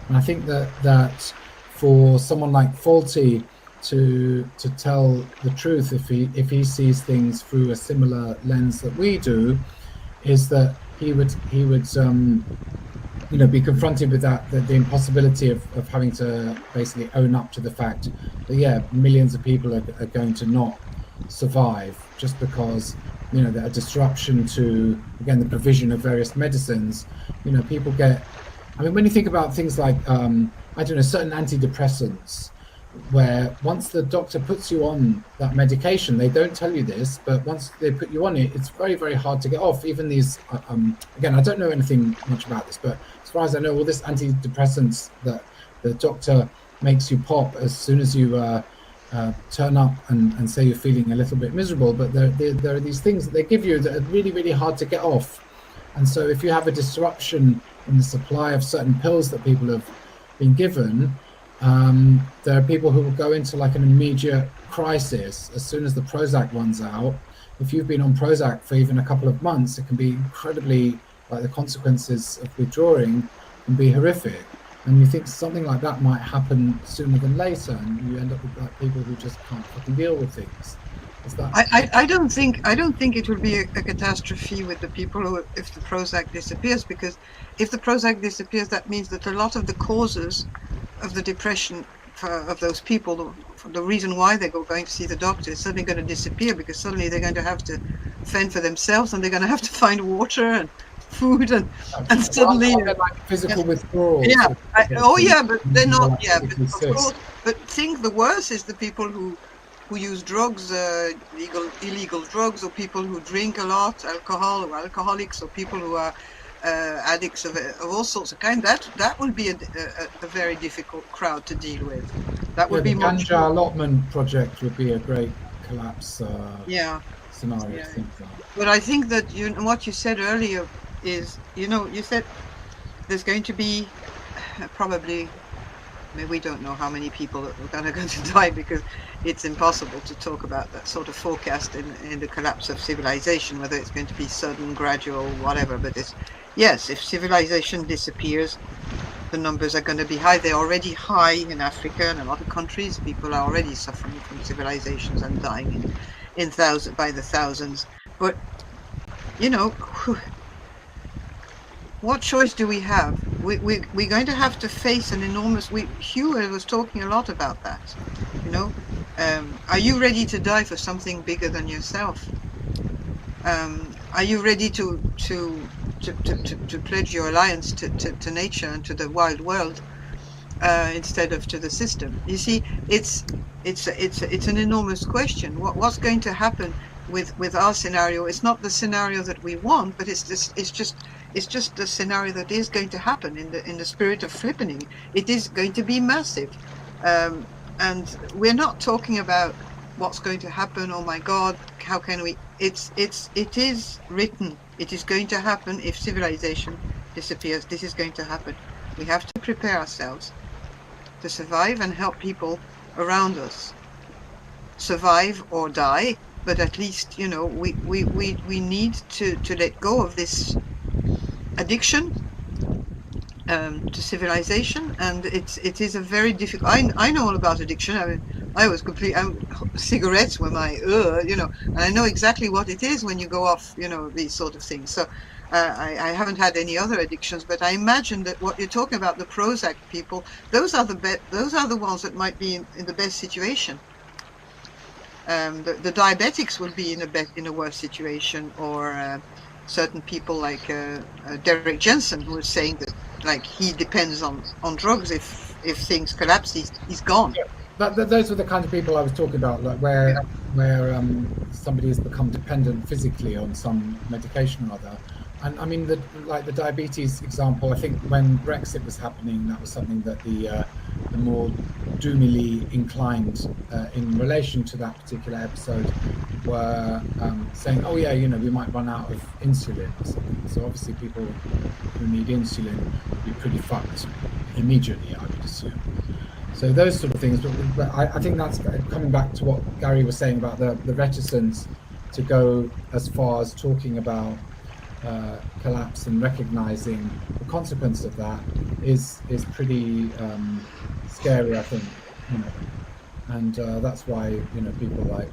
And I think that for someone like Fawlty to tell the truth, if he sees things through a similar lens that we do, is that he would be confronted with that, the impossibility of having to basically own up to the fact that, yeah, millions of people are going to not survive just because there are disruption to, again, the provision of various medicines. People get, I mean, when you think about things like certain antidepressants, where once the doctor puts you on that medication, they don't tell you this, but once they put you on it, it's very, very hard to get off. Even these, again, I don't know anything much about this, but as far as I know, all this antidepressants that the doctor makes you pop as soon as you turn up and say you're feeling a little bit miserable, but there are these things that they give you that are really, really hard to get off. And so if you have a disruption in the supply of certain pills that people have been given, there are people who will go into like an immediate crisis as soon as the Prozac runs out. If you've been on Prozac for even a couple of months, it can be incredibly, like, the consequences of withdrawing can be horrific. And you think something like that might happen sooner than later, and you end up with like people who just can't fucking deal with things. Is that? I don't think it will be a catastrophe with the people who, if the Prozac disappears, because if the Prozac disappears, that means that a lot of the causes of the depression of those people, the reason why they're going to see the doctor, is suddenly going to disappear, because suddenly they're going to have to fend for themselves, and they're going to have to find water and food, and suddenly like physical withdrawals. yeah, Or but they're not. like Yeah, but of cyst. course. But think the worst is the people who use drugs, illegal drugs, or people who drink a lot, alcohol, or alcoholics, or people who are addicts of all sorts of kind. That would be a very difficult crowd to deal with. That would be the much ganja more. allotment project would be a great collapse scenario Yeah. to think about. But I think that what you said earlier is, you said there's going to be probably. I mean, we don't know how many people are going to die, because it's impossible to talk about that sort of forecast in the collapse of civilization, whether it's going to be sudden, gradual, whatever. But yes, if civilization disappears, the numbers are going to be high. They're already high in Africa and a lot of countries. People are already suffering from civilizations and dying by the thousands. But, what choice do we have? We're going to have to face an enormous. Hugh was talking a lot about that. Are you ready to die for something bigger than yourself? Are you ready to pledge your alliance to nature and to the wild world instead of to the system? You see, it's an enormous question. What's going to happen with our scenario? It's not the scenario that we want, but it's just the scenario that is going to happen in the spirit of flippening. It is going to be massive, and we're not talking about what's going to happen. Oh my God, how can we? It is written. It is going to happen if civilization disappears. This is going to happen. We have to prepare ourselves to survive and help people around us survive or die. But at least, we need to let go of this addiction to civilization, and it is a very difficult. I know all about addiction. I mean, I was cigarettes were my and I know exactly what it is when you go off these sort of things. So I haven't had any other addictions, but I imagine that what you're talking about, the Prozac people, those are the ones that might be in the best situation. The diabetics will be in a worse situation, or certain people like Derek Jensen, who is saying that he depends on drugs. If things collapse, he's gone. But those are the kind of people I was talking about, like where somebody has become dependent physically on some medication or other. And I mean, the diabetes example, I think when Brexit was happening, that was something that the more doomily inclined in relation to that particular episode were saying, oh yeah, we might run out of insulin or something. So obviously people who need insulin would be pretty fucked immediately, I would assume. So those sort of things, but I think that's coming back to what Gary was saying about the reticence to go as far as talking about collapse and recognizing the consequence of that is pretty scary, I think, and that's why people like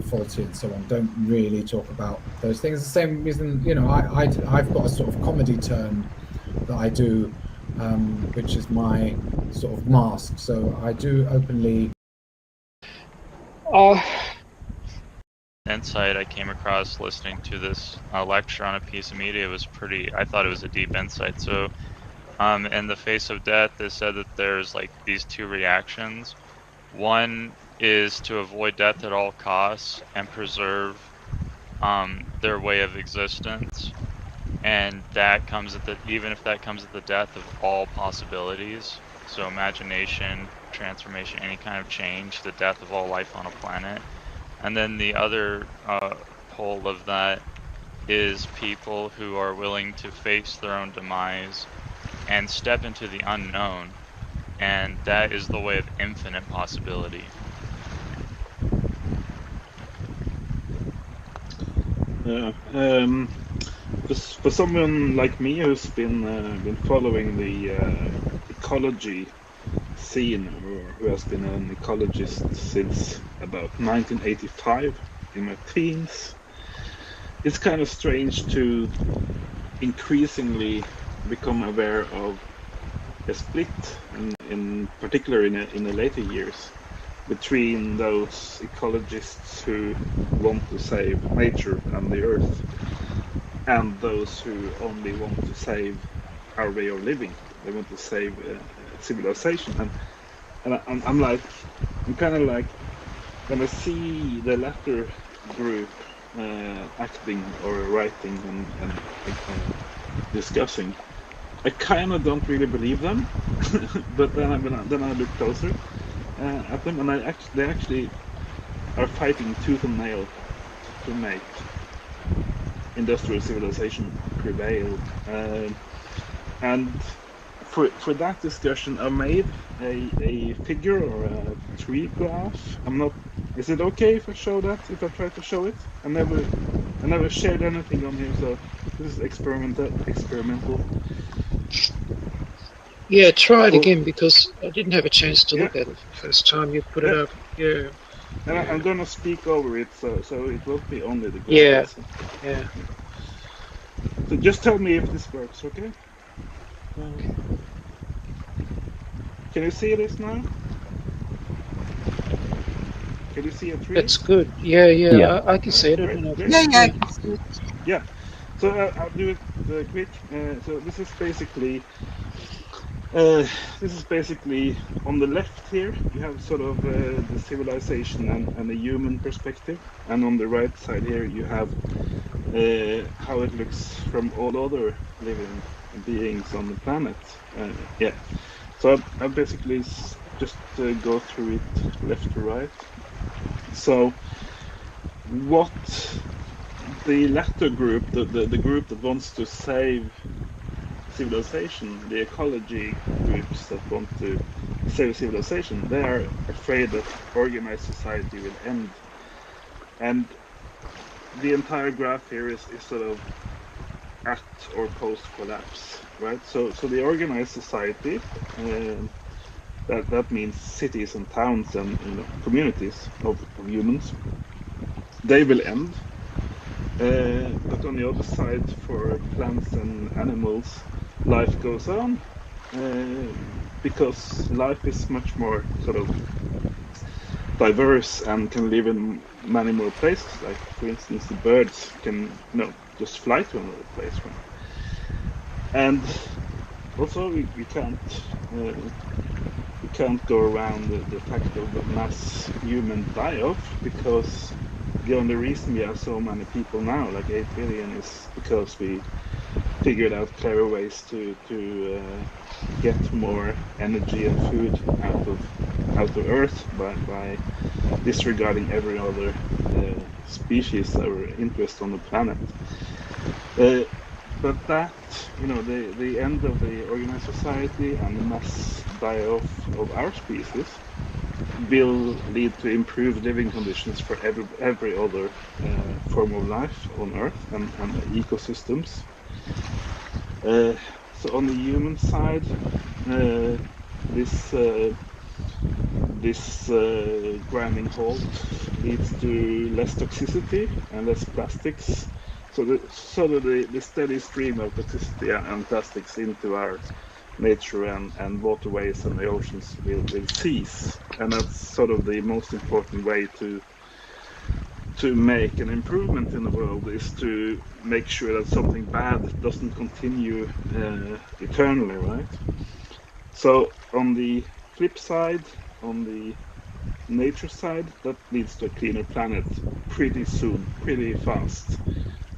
Faulty and so on don't really talk about those things. The same reason, I've got a sort of comedy term that I do, which is my sort of mask. So I do openly. Insight I came across listening to this lecture on a piece of media was I thought it was a deep insight. So in the face of death, they said that there's these two reactions. One is to avoid death at all costs and preserve their way of existence, and that comes even if that comes at the death of all possibilities. So imagination, transformation, any kind of change, the death of all life on a planet. And then the other pole of that is people who are willing to face their own demise and step into the unknown, and that is the way of infinite possibility. Yeah. For someone like me who's been following the ecology scene, or who has been an ecologist since about 1985 in my teens, it's kind of strange to increasingly become aware of a split, in particular in the later years, between those ecologists who want to save nature and the earth, and those who only want to save our way of living. They want to save civilization, and I'm kind of like, when I see the latter group acting or writing and discussing, I kind of don't really believe them. But then I look closer at them, and they actually are fighting tooth and nail to make industrial civilization prevail. And for that discussion, I made a figure or a tree graph. Is it okay if I show that? If I try to show it? I never shared anything on here, so this is experimental. Yeah, try it Cool. again, because I didn't have a chance to Yeah. look at it the first time you put it Yeah. up. Yeah. And Yeah. I'm gonna speak over it, so it won't be only the Yeah. graphics. Yeah. So just tell me if this works, okay? Can you see this now? Can you see a tree? That's good. Yeah. Yeah. I can see it. I Great, don't know if great. you Yeah, I can. can see it. Yeah. So I'll do it quick. So this is basically on the left here. You have sort of the civilization and the human perspective, and on the right side here you have how it looks from all other living beings on the planet. Yeah. So I'll basically just go through it left to right. So what the latter group, the group that wants to save civilization, the ecology groups that want to save civilization, they are afraid that organized society will end. And the entire graph here is sort of at or post collapse, right? So the organized society, that means cities and towns and communities of humans, they will end. But on the other side, for plants and animals, life goes on, because life is much more sort of diverse and can live in many more places. Like, for instance, the birds can just fly to another place, right? And also we can't go around the fact of the mass human die-off, because the only reason we have so many people now, like 8 billion, is because we figured out clever ways to get more energy and food out of Earth by disregarding every other species or interest on the planet. But that, the end of the organized society and the mass die-off of our species will lead to improved living conditions for every other form of life on Earth and ecosystems. So on the human side, this grinding halt leads to less toxicity and less plastics. So the steady stream of toxicity and plastics into our nature and waterways and the oceans will cease. And that's sort of the most important way to make an improvement in the world, is to make sure that something bad doesn't continue eternally, right? So on the flip side, on the nature side, that leads to a cleaner planet pretty soon, pretty fast.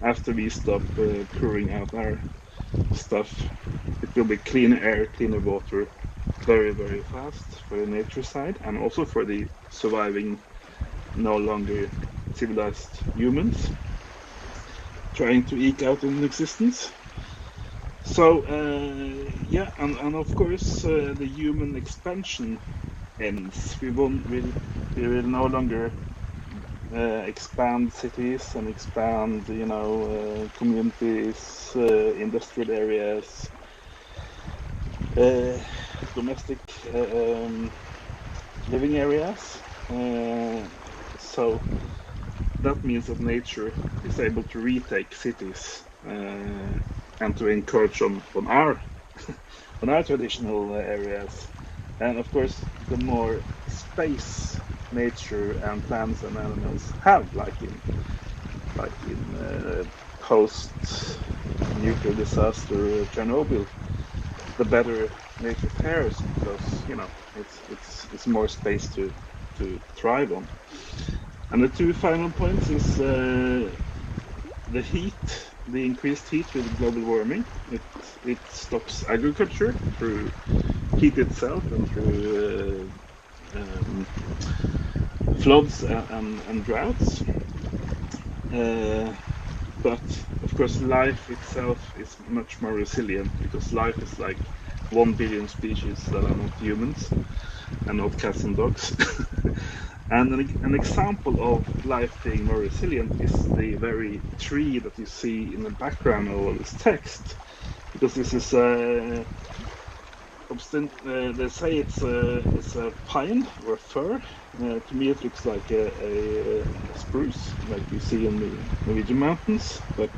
After we stop pouring out our stuff, it will be cleaner air, cleaner water, very, very fast for the nature side, and also for the surviving, no longer civilized humans trying to eke out an existence. So yeah, and of course the human expansion ends. We will no longer expand cities and expand, communities, industrial areas. domestic living areas. So that means that nature is able to retake cities and to encroach on our on our traditional areas. And of course, the more space nature and plants and animals have, like in post-nuclear disaster Chernobyl, the better nature fares, because it's more space to thrive on. And the two final points is the heat, the increased heat with global warming. It stops agriculture through heat itself and through floods and droughts. But of course, life itself is much more resilient, because life is like 1 billion species that are not humans and not cats and dogs. And an example of life being more resilient is the very tree that you see in the background of all this text, because this is they say it's a pine or a fir. To me, it looks like a spruce, like you see in the Norwegian mountains. But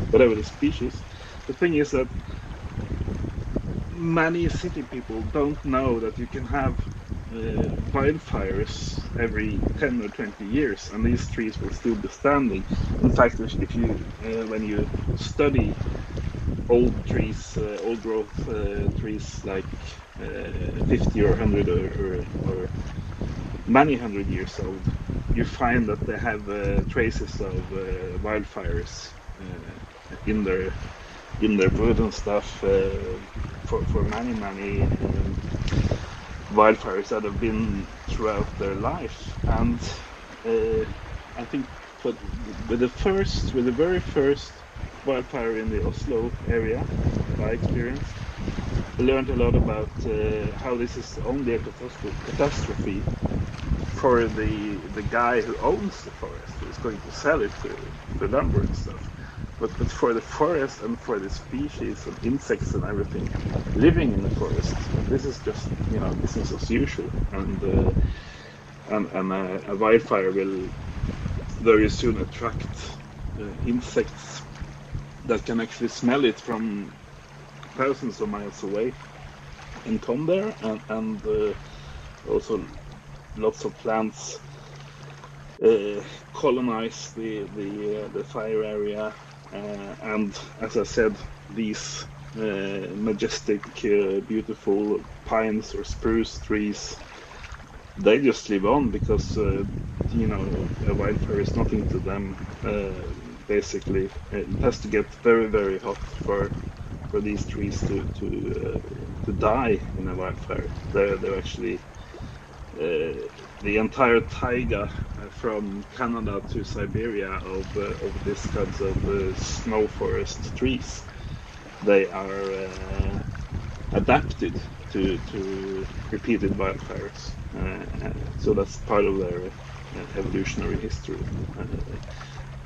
whatever the species, the thing is that many city people don't know that you can have wildfires every 10 or 20 years, and these trees will still be standing. In fact, if you when you study old trees, old growth trees like 50 or 100 or many hundred years old, you find that they have traces of wildfires in their wood and stuff for many wildfires that have been throughout their life. And I think with the very first wildfire in the Oslo area, I experienced, I learned a lot about how this is only a catastrophe for the guy who owns the forest, who is going to sell it to lumber and stuff. But for the forest and for the species of insects and everything living in the forest, this is just business as usual. And a wildfire will very soon attract insects that can actually smell it from thousands of miles away and come there, and also lots of plants colonize the fire area, and as I said, these majestic, beautiful pines or spruce trees, they just live on because a wildfire is nothing to them. Basically, it has to get very, very hot for these trees to die in a wildfire. They're actually the entire taiga from Canada to Siberia of this kinds of snow forest trees. They are adapted to repeated wildfires. So that's part of their evolutionary history.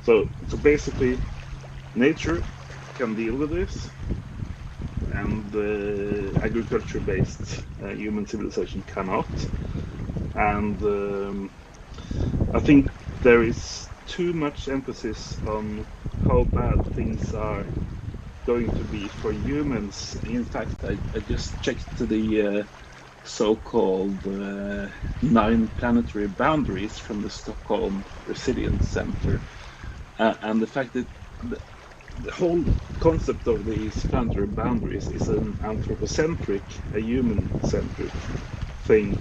So basically, nature can deal with this, and agriculture-based human civilization cannot. And I think there is too much emphasis on how bad things are going to be for humans. In fact, I just checked the so-called 9 planetary boundaries from the Stockholm Resilience Center, and the fact that the whole concept of these planetary boundaries is an anthropocentric, a human-centric thing.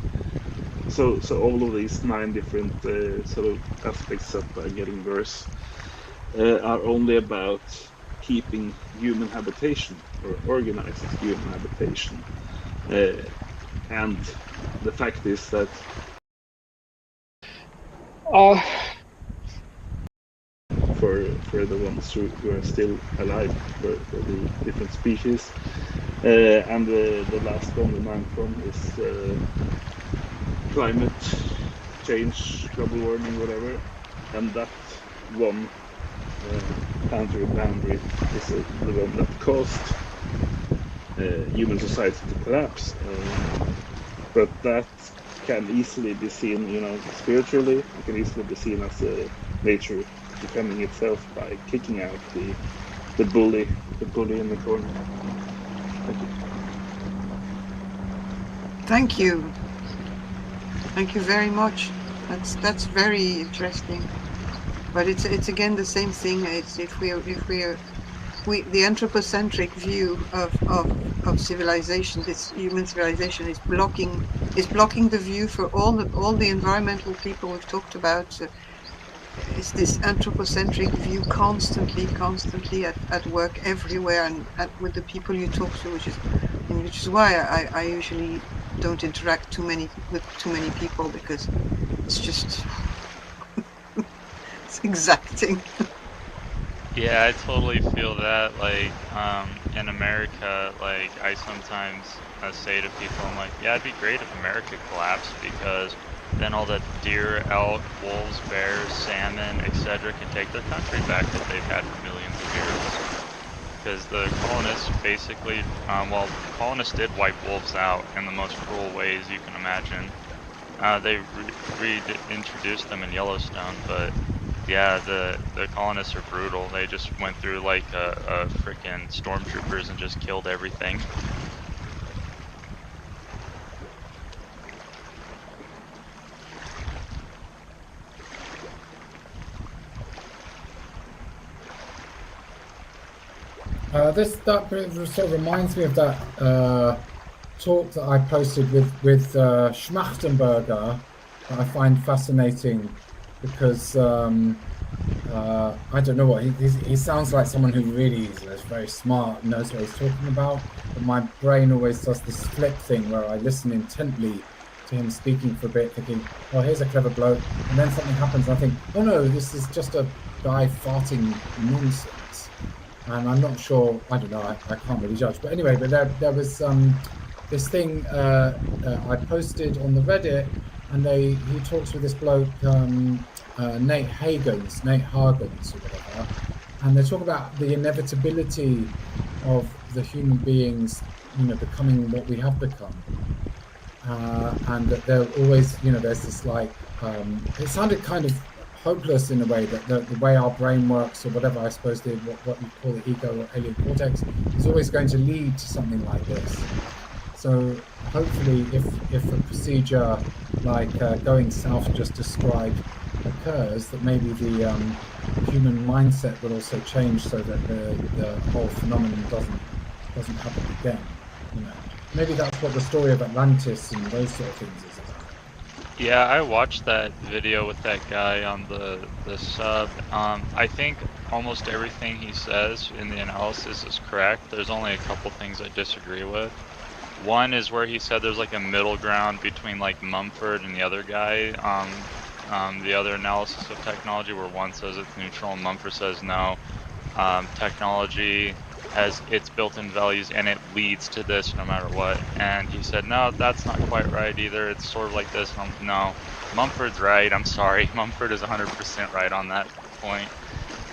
So all of these 9 different sort of aspects that are getting worse are only about keeping human habitation or organized human habitation. And the fact is that for the ones who are still alive, for the different species, and the last one, the 9th one, is climate change, global warming, whatever, and that one planetary boundary is the one that caused human society to collapse. But that can easily be seen, spiritually. It can easily be seen as nature defending itself by kicking out the bully in the corner. Thank you. Thank you. Thank you very much. That's very interesting. But it's again the same thing. It's if the anthropocentric view of civilization, this human civilization, is blocking the view for all the environmental people we've talked about. It's this anthropocentric view constantly at work everywhere, and with the people you talk to, which is why I usually don't interact with too many people, because it's just it's exacting. Yeah, I totally feel that. Like, in America, like, I sometimes say to people, I'm like, yeah, it'd be great if America collapsed, because then all the deer, elk, wolves, bears, salmon, etc. can take their country back that they've had for millions of years. Because the colonists basically, colonists did wipe wolves out in the most cruel ways you can imagine. They reintroduced them in Yellowstone, but yeah, the colonists are brutal. They just went through like a freaking stormtroopers and just killed everything. That sort of reminds me of that talk that I posted with Schmachtenberger, that I find fascinating, because I don't know what he sounds like, someone who really is very smart, knows what he's talking about. But my brain always does this flip thing where I listen intently to him speaking for a bit, thinking, "Oh, here's a clever bloke," and then something happens, and I think, "Oh no, this is just a guy farting nonsense." And I'm not sure. I don't know. I can't really judge. But anyway, there was this thing I posted on the Reddit, and he talks with this bloke, Nate Hagens, or whatever, and they talk about the inevitability of the human beings, becoming what we have become, and that they're always, there's this like, it sounded kind of hopeless in a way, that the way our brain works, or whatever, I suppose what you call the ego or alien cortex, is always going to lead to something like this. So hopefully, if a procedure like going south just described occurs, that maybe the human mindset will also change, so that the whole phenomenon doesn't happen again. Maybe that's what the story of Atlantis and those sort of things is about. Yeah, I watched that video with that guy on the sub. I think almost everything he says in the analysis is correct. There's only a couple things I disagree with. One is where he said there's like a middle ground between like Mumford and the other guy, the other analysis of technology, where one says it's neutral and Mumford says no. Technology has its built-in values and it leads to this no matter what. And he said, no, that's not quite right either. It's sort of like this. No, Mumford's right. I'm sorry. Mumford is 100% right on that point.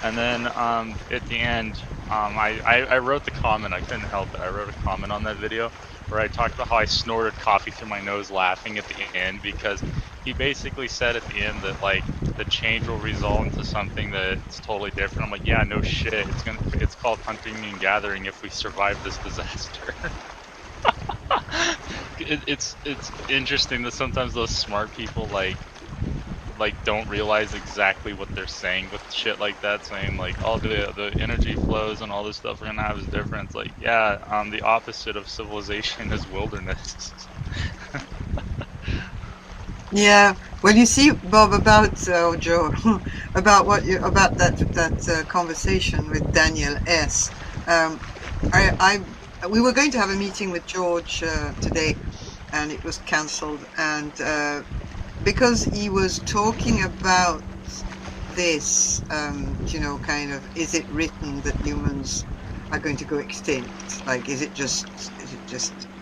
And then at the end, I wrote the comment. I couldn't help it. I wrote a comment on that video where I talked about how I snorted coffee through my nose laughing at the end, because he basically said at the end that like the change will result into something that's totally different. I'm like, yeah, no shit. It's called hunting and gathering if we survive this disaster. It's interesting that sometimes those smart people like don't realize exactly what they're saying with shit like that, saying like, oh, the energy flows and all this stuff we're gonna have is different. It's like, yeah, the opposite of civilization is wilderness. Yeah, well, you see, Bob, about Joe, about that conversation with Daniel S. We were going to have a meeting with George today, and it was cancelled, and because he was talking about this, kind of, is it written that humans are going to go extinct? Like, is it just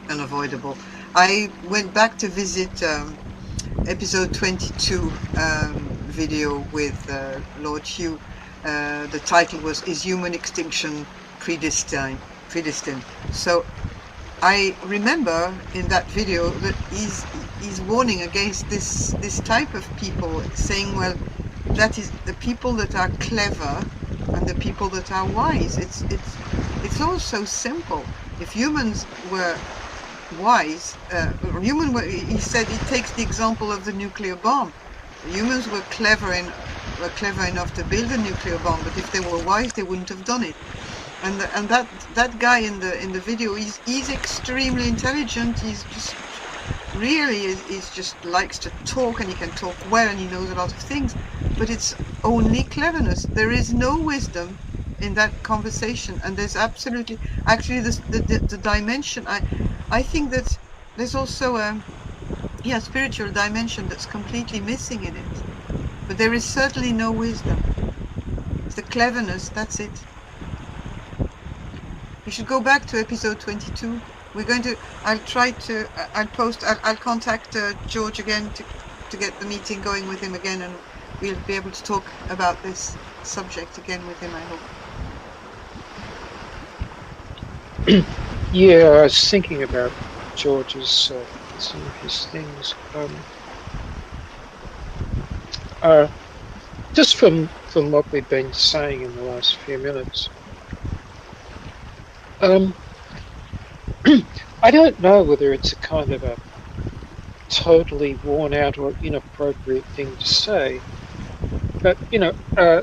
unavoidable? I went back to visit episode 22 video with Lord Hugh. The title was "Is Human Extinction Predestined?" So I remember in that video that he's warning against this type of people, saying, well, that is the people that are clever and the people that are wise. It's all so simple. If humans were wise, he said, he takes the example of the nuclear bomb. Humans were clever enough to build a nuclear bomb, but if they were wise, they wouldn't have done it. And that guy in the video, he's extremely intelligent. He's just really he's just likes to talk, and he can talk well, and he knows a lot of things. But it's only cleverness. There is no wisdom in that conversation, and there's absolutely actually the dimension. I think that there's also a spiritual dimension that's completely missing in it. But there is certainly no wisdom. It's the cleverness. That's it. You should go back to episode 22. We're going to. I'll contact George again to get the meeting going with him again, and we'll be able to talk about this subject again with him, I hope. Yeah, I was thinking about George's some of his things. Just from what we've been saying in the last few minutes. I don't know whether it's a kind of a totally worn out or inappropriate thing to say, but a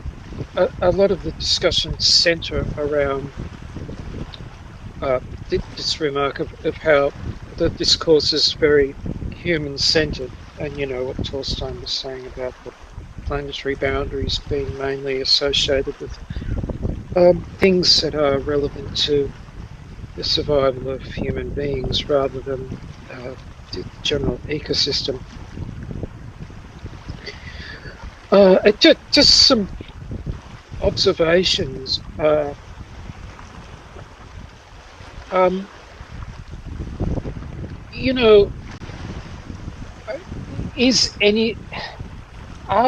lot of the discussions centre around this remark of how the discourse is very human-centred, and what Torstein was saying about the planetary boundaries being mainly associated with things that are relevant to the survival of human beings rather than the general ecosystem. Just some observations. Are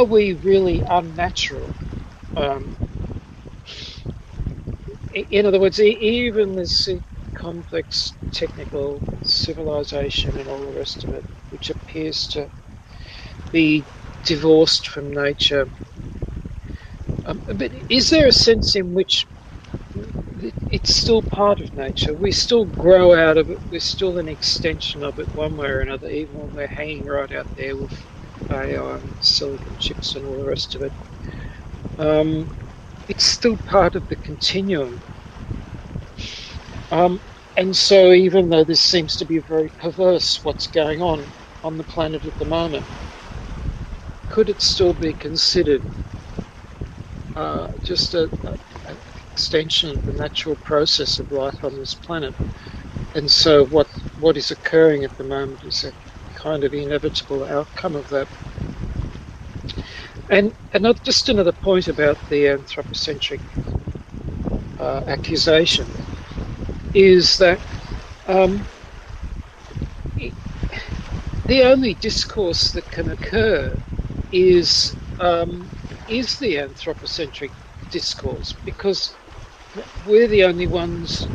we really unnatural? In other words, even this complex technical civilization and all the rest of it, which appears to be divorced from nature, but is there a sense in which it's still part of nature? We still grow out of it. We're still an extension of it one way or another, even when we're hanging right out there with AI and silicon chips and all the rest of it. It's still part of the continuum. And so even though this seems to be very perverse, what's going on the planet at the moment, could it still be considered just an extension of the natural process of life on this planet? And so what is occurring at the moment is a kind of inevitable outcome of that. And just another point about the anthropocentric accusation is that the only discourse that can occur is the anthropocentric discourse, because we're the only ones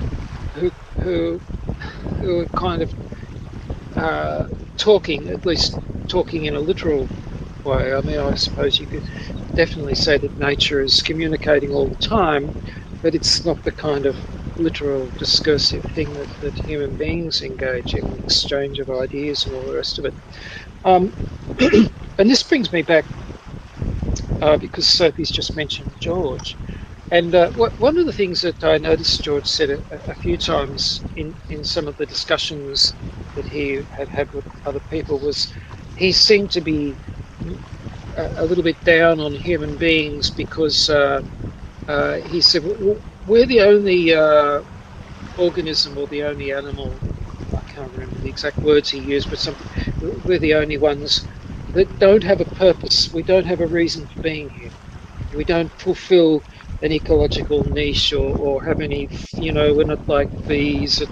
who are kind of talking, at least talking in a literal way. I mean, I suppose you could definitely say that nature is communicating all the time, but it's not the kind of literal discursive thing that human beings engage in, exchange of ideas and all the rest of it. And this brings me back, because Sophie's just mentioned George. And one of the things that I noticed George said a few times in some of the discussions that he had with other people was he seemed to be a little bit down on human beings because he said, well, we're the only organism or the only animal, I can't remember the exact words he used, but we're the only ones that don't have a purpose. We don't have a reason for being here. We don't fulfill an ecological niche or have any, we're not like bees that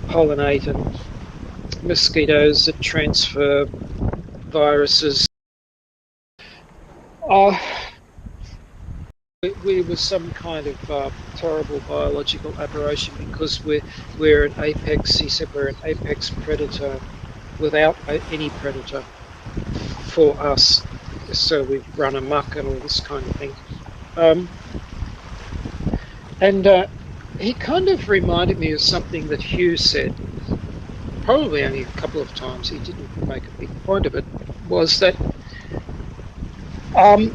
pollinate and mosquitoes that transfer viruses. we were some kind of terrible biological aberration because we're an apex. He said we're an apex predator without any predator for us. So we've run amok and all this kind of thing. And he kind of reminded me of something that Hugh said, probably only a couple of times. He didn't make a big point of it. Was that um,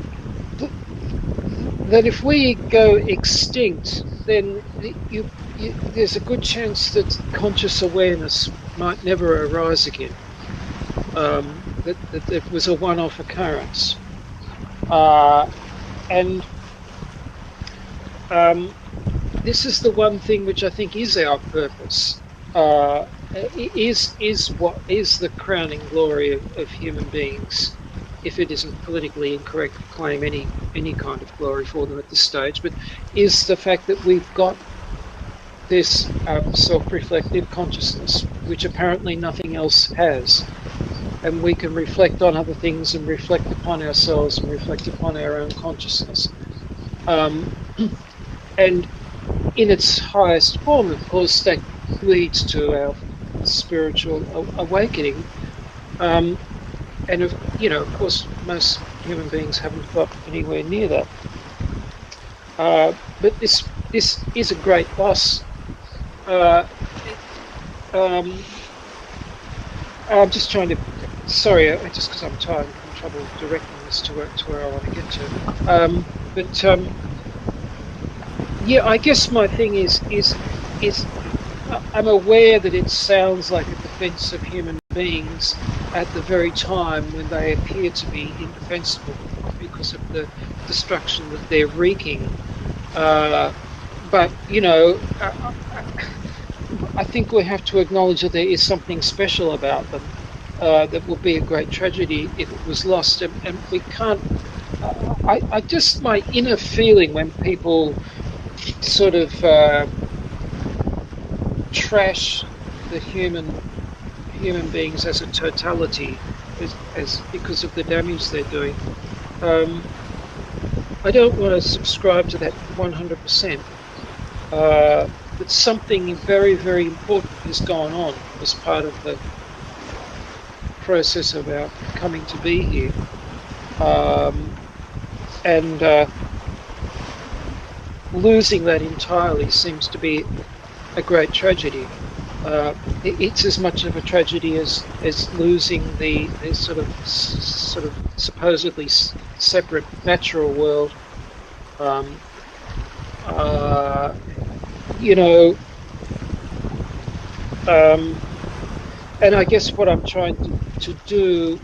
that if we go extinct, then there's a good chance that conscious awareness might never arise again. That it was a one-off occurrence, and um, this is the one thing which I think is our purpose. Is what is the crowning glory of human beings, if it isn't politically incorrect to claim any kind of glory for them at this stage, but is the fact that we've got this self-reflective consciousness, which apparently nothing else has, and we can reflect on other things and reflect upon ourselves and reflect upon our own consciousness. And in its highest form, of course, that leads to our spiritual awakening. And of course, most human beings haven't got anywhere near that. But this is a great loss. Um, I'm just trying to. Sorry, just because I'm tired, I'm having trouble directing this to where I want to get to. But yeah, I guess my thing is I'm aware that it sounds like a defense of human beings at the very time when they appear to be indefensible because of the destruction that they're wreaking. But I think we have to acknowledge that there is something special about them. That would be a great tragedy if it was lost, and we can't. I just my inner feeling when people sort of trash the human beings as a totality as because of the damage they're doing. Um, I don't want to subscribe to that 100%. But something very, very important has gone on as part of the process of our coming to be here. And losing that entirely seems to be a great tragedy. It's as much of a tragedy as losing the sort of supposedly separate natural world. Um, uh, you know, and I guess what I'm trying to do,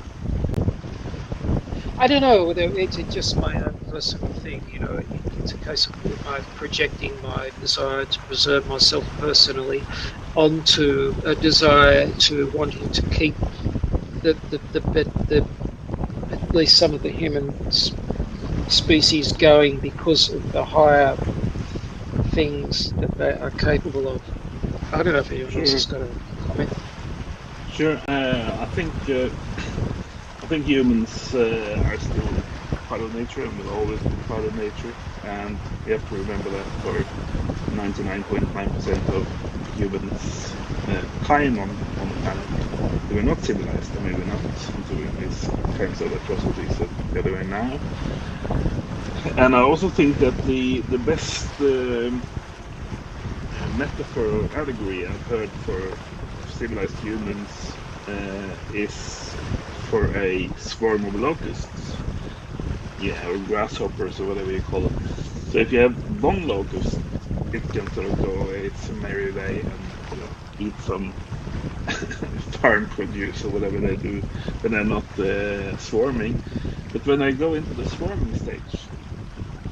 I don't know whether it's just my own personal thing. It's a case of my projecting my desire to preserve myself personally onto a desire to wanting to keep the at least some of the human species going because of the higher things that they are capable of. I don't know if anyone else has got a comment. Sure. I think humans are still part of nature and will always be part of nature. And we have to remember that for 99.9% of humans time on the planet, we're not civilized. I mean, we're not doing these kinds of atrocities that we're doing now. And I also think that the best metaphor or allegory I've heard for civilized humans is for a swarm of locusts, or grasshoppers or whatever you call it. So if you have one locust, it can sort of go away its merry way and eat some farm produce or whatever they do when they're not swarming. But when they go into the swarming stage,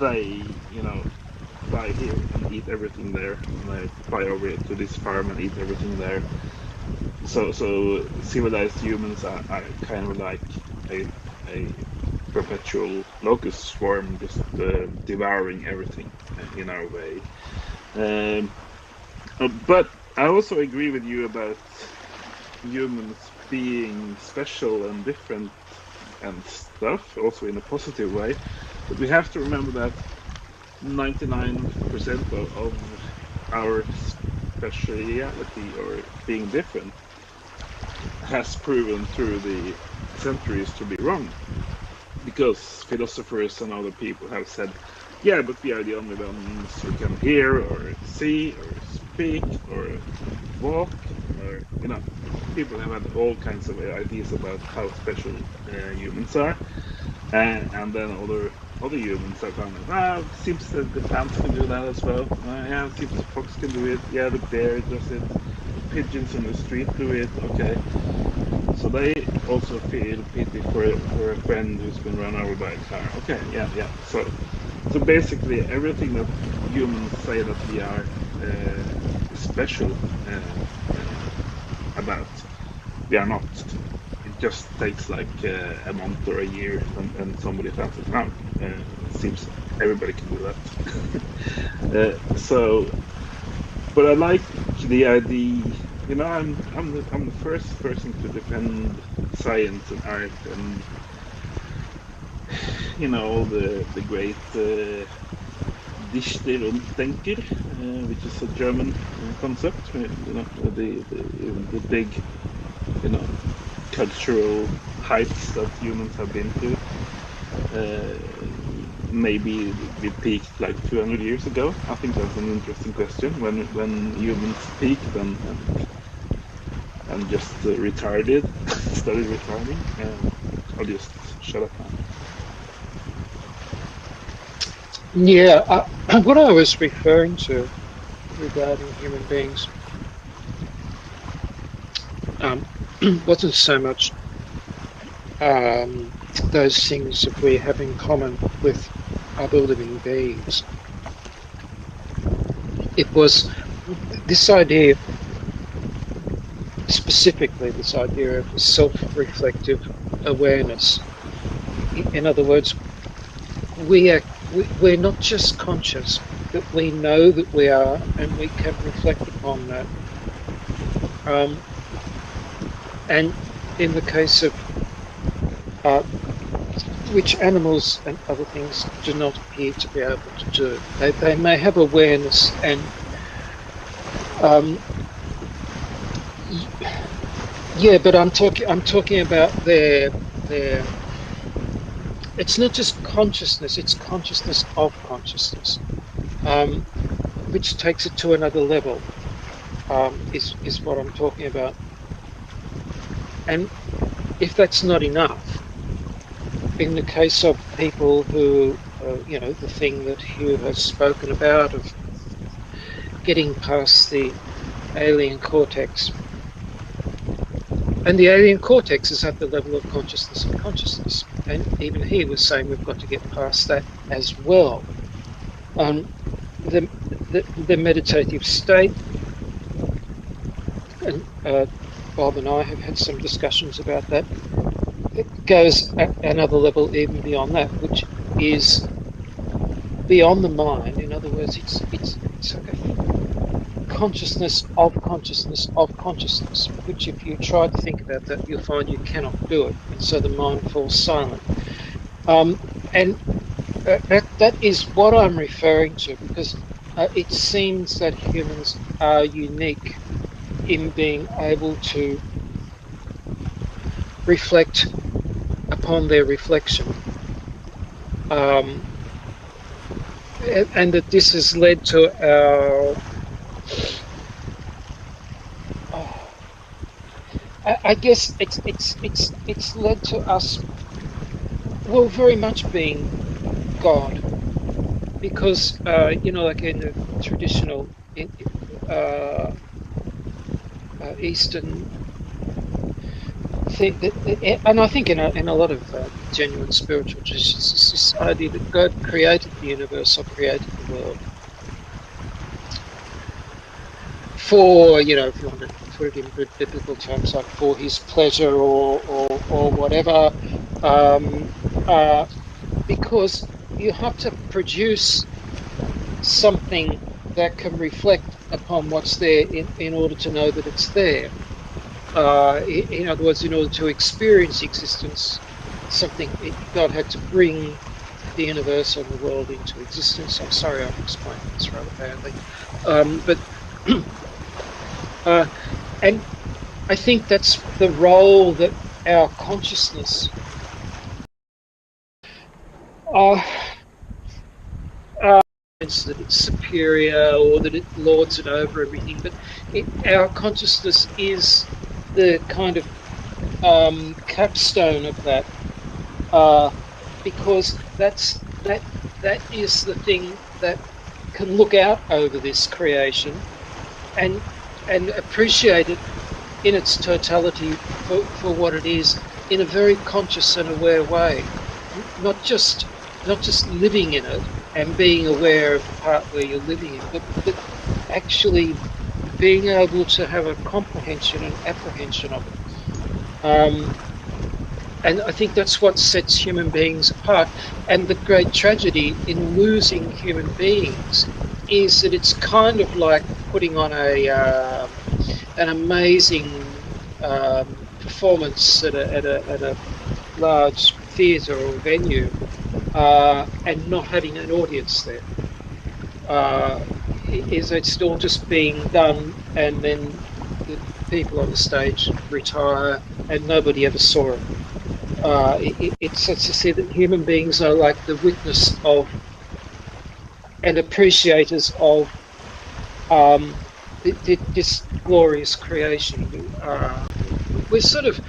they fly here and eat everything there, and they fly over to this farm and eat everything there. So civilized humans are kind of like a perpetual locust swarm, just devouring everything in our way. But I also agree with you about humans being special and different and stuff, also in a positive way. But we have to remember that 99% of our speciality or being different has proven through the centuries to be wrong. Because philosophers and other people have said, yeah, but we are the only ones who can hear or see or speak or walk, or people have had all kinds of ideas about how special humans are, and then other humans are kind of, it seems that the plants can do that as well. Yeah, it seems the fox can do it. Yeah, the bear does it. The pigeons on the street do it. Okay, so they also feel pity for a friend who's been run over by a car. Okay, yeah. So basically, everything that humans say that we are special about, we are not. It just takes like a month or a year, and somebody finds it out. It seems everybody can do that. But I like the idea. I'm the first person to defend science and art, and all the great Dichter und Denker, which is a German concept. The big, cultural heights that humans have been to. Maybe we peaked like 200 years ago. I think that's an interesting question. When humans peaked and just started retarding. I'll just shut up now. Yeah, what I was referring to regarding human beings wasn't so much those things that we have in common with other living beings. It was this idea, specifically this idea of self-reflective awareness. In other words, we're not just conscious, that we know that we are, and we can reflect upon that. And in the case of which animals and other things do not appear to be able to do. They may have awareness, and yeah, but I'm talking about their. It's not just consciousness; it's consciousness of consciousness, which takes it to another level. Is what I'm talking about. And if that's not enough, in the case of people who, the thing that Hugh has spoken about of getting past the alien cortex, and the alien cortex is at the level of consciousness of consciousness, and even he was saying we've got to get past that as well. The meditative state, and Bob and I have had some discussions about that. It goes at another level even beyond that, which is beyond the mind. In other words, it's like a consciousness of consciousness of consciousness, which if you try to think about that, you'll find you cannot do it, and so the mind falls silent. And that is what I'm referring to, because it seems that humans are unique in being able to reflect upon their reflection. And that this has led to our, I guess it's led to us, well, very much being God, because like in the traditional Eastern thing, and I think in a lot of genuine spiritual traditions, it's this idea that God created the universe or created the world for, if you want to put it in biblical terms, like for his pleasure or whatever, because you have to produce something that can reflect upon what's there in order to know that it's there. In other words, in order to experience existence, God had to bring the universe and the world into existence. I'm sorry, I'm explaining this rather badly, but and I think that's the role that our consciousness uh, that it's superior or that it lords it over everything, but our consciousness is the kind of capstone of that, because that is the thing that can look out over this creation and appreciate it in its totality for what it is, in a very conscious and aware way, not just living in it and being aware of the part where you're living in, but actually being able to have a comprehension and apprehension of it. And I think that's what sets human beings apart. And the great tragedy in losing human beings is that it's kind of like putting on an amazing performance at a large theatre or venue, and not having an audience there. Is it's all just being done, and then the people on the stage retire, and nobody ever saw it. It's such to say that human beings are like the witness of and appreciators of this glorious creation. We're sort of,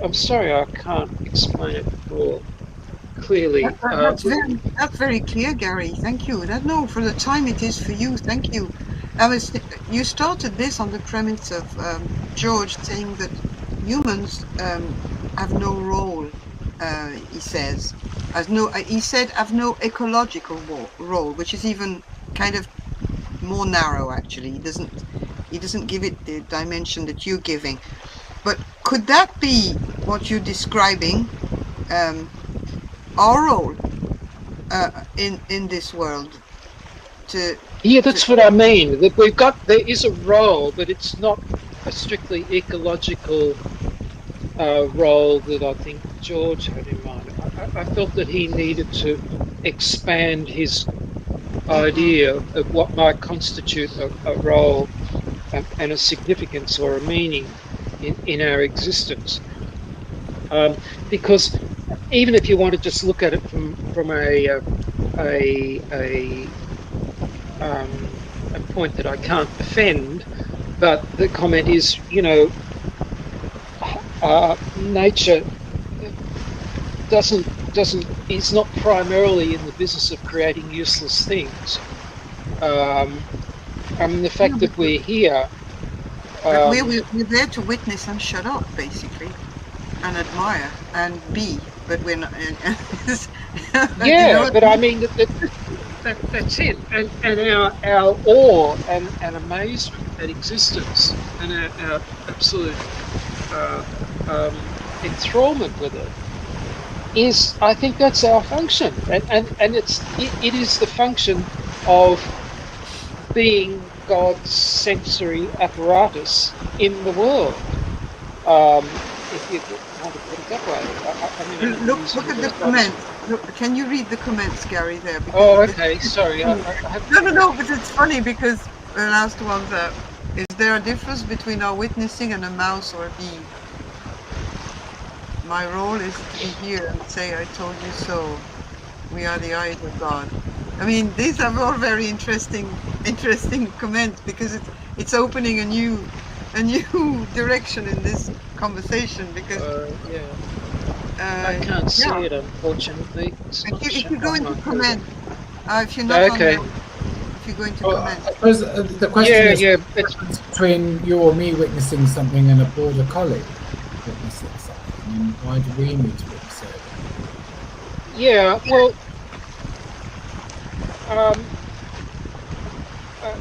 I'm sorry, I can't explain it more clearly. That's very clear, Gary. Thank you. No, for the time it is for you. Thank you. You started this on the premise of George saying that humans have no role. He says, he said have no ecological role, which is even kind of more narrow. Actually, he doesn't give it the dimension that you're giving. But could that be what you're describing? Our role in this world Yeah, that's what I mean. That there is a role, but it's not a strictly ecological role that I think George had in mind. I felt that he needed to expand his idea of what might constitute a role and a significance or a meaning in our existence. Because even if you want to just look at it from a a point that I can't defend, but the comment is, nature doesn't is not primarily in the business of creating useless things. I mean, the fact that we're here. We're there to witness and shut up, basically, and admire and be, but we're not. Yeah, but I mean that's it, and our awe and amazement at existence and our absolute enthrallment with it is, I think that's our function, and it is the function of being God's sensory apparatus in the world. If you want to put it that way. I mean, I'm Look using at the the word comments. Can you read the comments, Gary? There. Oh, okay. Sorry. No. But it's funny because the last one's is there a difference between our witnessing and a mouse or a bee? My role is to be here and say, "I told you so." We are the eyes of God. I mean, these are all very interesting comments because it's opening a new direction in this conversation. Because I can't see it, unfortunately. It's not if you go into comments, if you're not okay. if you go into comments. I suppose the question is the difference between you or me witnessing something and a border collie witnessing something. I mean, why do we need to witness it? Yeah, well,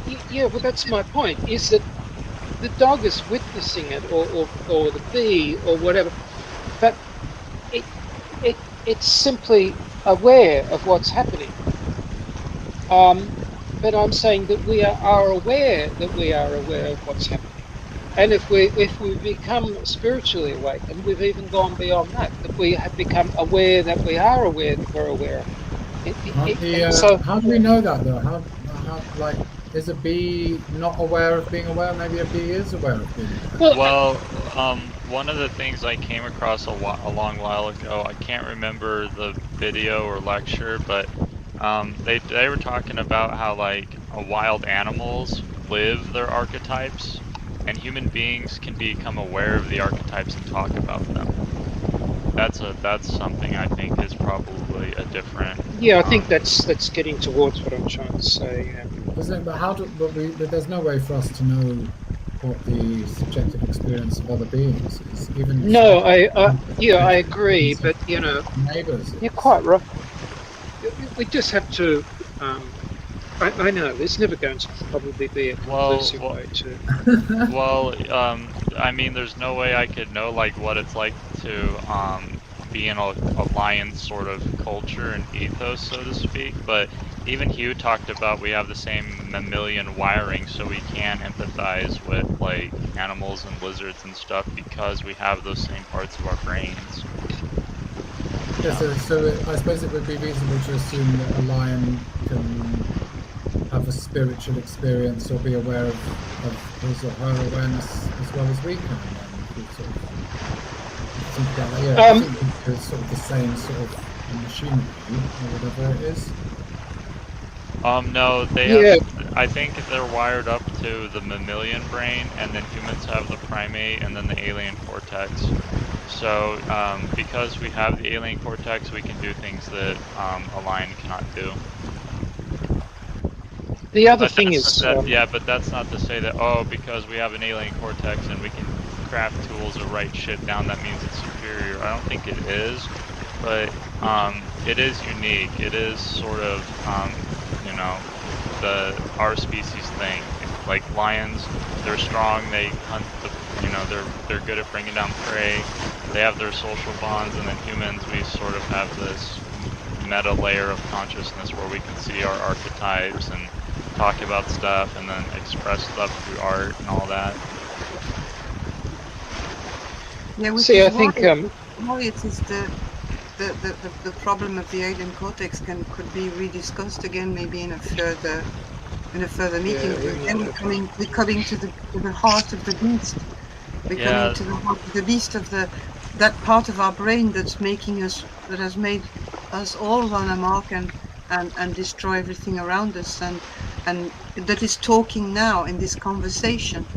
yeah, well, that's my point. Is that the dog is witnessing it, or the bee, or whatever, but it's simply aware of what's happening. But I'm saying that we are aware that we are aware of what's happening. And if we become spiritually awakened, we've even gone beyond that. That we have become aware that we are aware that we're aware. So How do we know that though? How like is a bee not aware of being aware? Maybe a bee is aware of being aware. well, Well, one of the things I came across a long while ago, I can't remember the video or lecture, but they were talking about how like wild animals live their archetypes, and human beings can become aware of the archetypes and talk about them. That's something I think is probably a different. yeah, I think that's getting towards what I'm trying to say. Yeah. Isn't it? But how do? But there's no way for us to know what the subjective experience of other beings is. Even No, yeah, I subjective agree, experience of but neighbors you're is. quite right. We just have to. I know there's never going to probably be a Well, conclusive well, way to. Well, I mean, there's no way I could know like what it's like to be in a lion sort of culture and ethos, so to speak. But even Hugh talked about we have the same mammalian wiring, so we can empathize with like animals and lizards and stuff because we have those same parts of our brains. Yeah, Yeah. I suppose it would be reasonable to assume that a lion can have a spiritual experience or be aware of his or her awareness as well as we can. Then, if we sort of think about that, yeah, I Um, think it's sort of the same sort of machinery or whatever it is. No, they have. yeah, I think they're wired up to the mammalian brain, and then humans have the primate, and then the alien cortex. So, because we have the alien cortex, we can do things that a lion cannot do. the other But thing that's not is, that. Yeah, but that's not to say that because we have an alien cortex and we can craft tools or write shit down, that means it's superior. I don't think it is, but it is unique. It is sort of you know, our species thing. Like lions, they're strong. They hunt. They're good at bringing down prey. They have their social bonds, and then humans, we sort of have this meta layer of consciousness where we can see our archetypes and talk about stuff and then express stuff through art and all that. Yeah, which see, is I think, why it is the problem of the alien cortex could be rediscussed again, maybe in a further meeting. yeah, we might Again, have. we're coming to the heart of the beast. We're coming Yeah, to the heart of the beast of that part of our brain that has made us all run amok and destroy everything around us, and that is talking now in this conversation,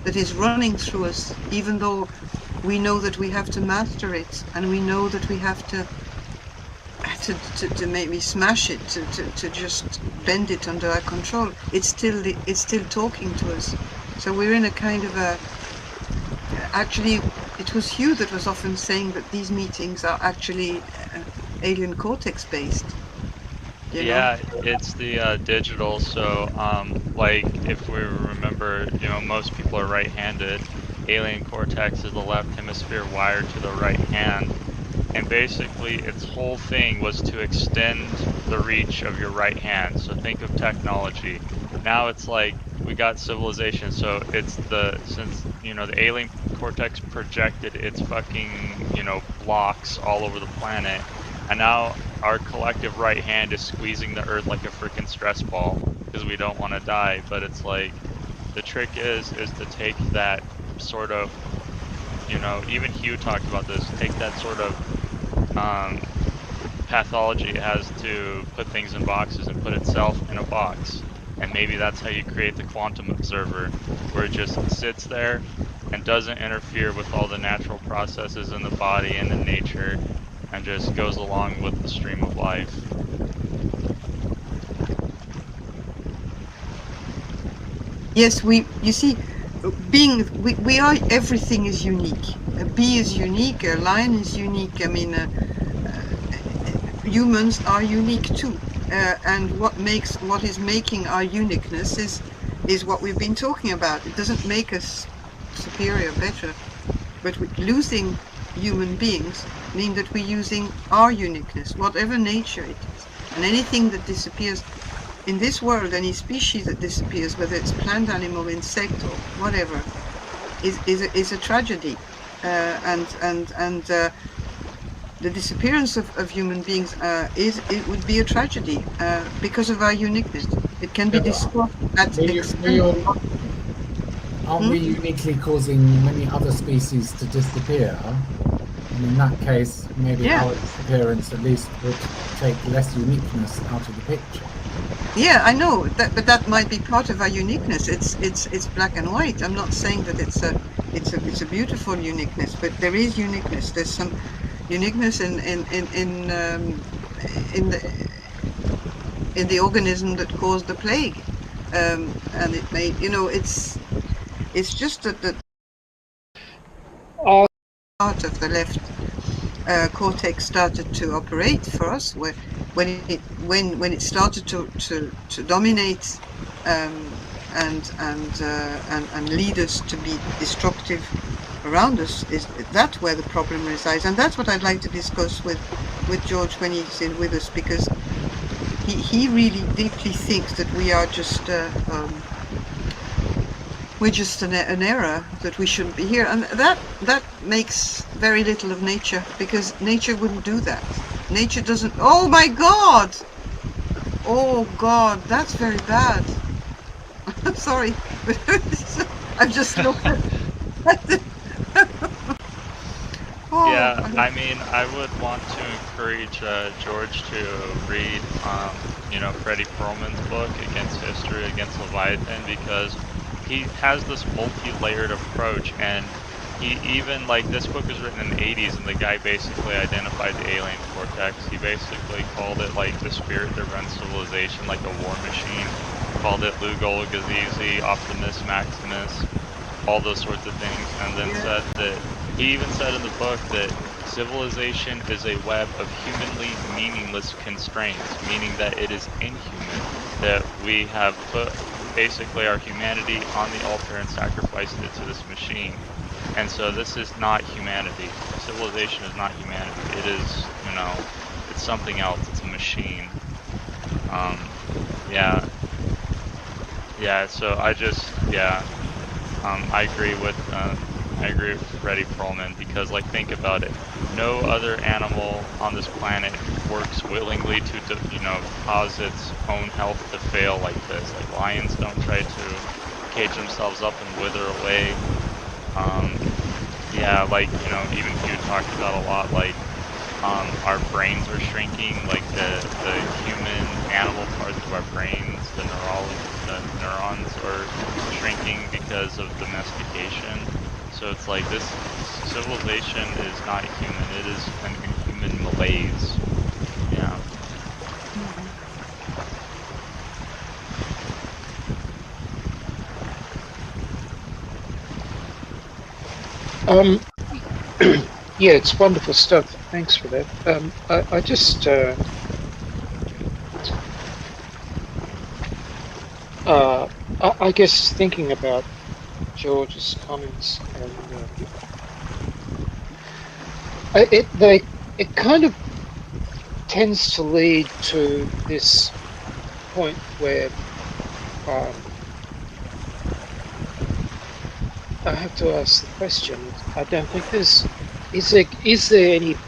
that is running through us, even though we know that we have to master it, and we know that we have to maybe smash it, to just bend it under our control. It's still talking to us. So we're in a kind of a. Actually, it was Hugh that was often saying that these meetings are actually alien cortex based. yeah, it's the digital. So, like if we remember, most people are right-handed. Alien cortex is the left hemisphere wired to the right hand. And basically, its whole thing was to extend the reach of your right hand. So think of technology. Now it's like we got civilization. So since the alien cortex projected its fucking blocks all over the planet, and now our collective right hand is squeezing the earth like a freaking stress ball because we don't want to die. But it's like the trick is to take that sort of even Hugh talked about this. Take that sort of pathology it has to put things in boxes and put itself in a box. And maybe that's how you create the quantum observer, where it just sits there and doesn't interfere with all the natural processes in the body and in nature, and just goes along with the stream of life. Yes, you see, we are, everything is unique. A bee is unique, a lion is unique. I mean, humans are unique too. And what is making our uniqueness is what we've been talking about. It doesn't make us superior, better, but losing human beings mean that we're using our uniqueness, whatever nature it is. And anything that disappears in this world, any species that disappears, whether it's plant, animal, insect, or whatever, is a tragedy, and the disappearance of human beings it would be a tragedy because of our uniqueness. It can be discussed at extent. Aren't we uniquely causing many other species to disappear? And in that case, maybe our disappearance at least would take less uniqueness out of the picture. Yeah, I know that, but that might be part of our uniqueness. It's black and white. I'm not saying that it's a beautiful uniqueness, but there is uniqueness. There's some uniqueness in the organism that caused the plague, and it made it's just that the part of the left cortex started to operate for us, where when it started to dominate and lead us to be destructive around us, is that's where the problem resides. And that's what I'd like to discuss with George when he's in with us, because he really deeply thinks that we are just we're just an error, that we shouldn't be here, and that makes very little of nature, because nature wouldn't do that. Nature doesn't. Oh my God! Oh God, that's very bad. I'm sorry, but I've just looked at the Yeah, I mean, I would want to encourage George to read, Freddie Perlman's book, Against History, Against Leviathan, because he has this multi-layered approach, and he even, this book was written in the 80s, and the guy basically identified the alien cortex. He basically called it, the spirit that runs civilization, like a war machine. Called it Lugal Gazizi, Optimus Maximus, all those sorts of things, and then said that he even said in the book that civilization is a web of humanly meaningless constraints, meaning that it is inhuman, that we have put basically our humanity on the altar and sacrificed it to this machine. And so this is not humanity. Civilization is not humanity. It is, it's something else. It's a machine. So I agree with Freddie Perlman, because think about it. No other animal on this planet works willingly to cause its own health to fail like this. Lions don't try to cage themselves up and wither away. Even you talked about a lot, our brains are shrinking, the human animal parts of our brains, the neurons are shrinking because of domestication. So it's this civilization is not human, it is an inhuman malaise. Yeah. Yeah, it's wonderful stuff. Thanks for that. I just I guess thinking about George's comments, and it kind of tends to lead to this point where I have to ask the question. I don't think is there any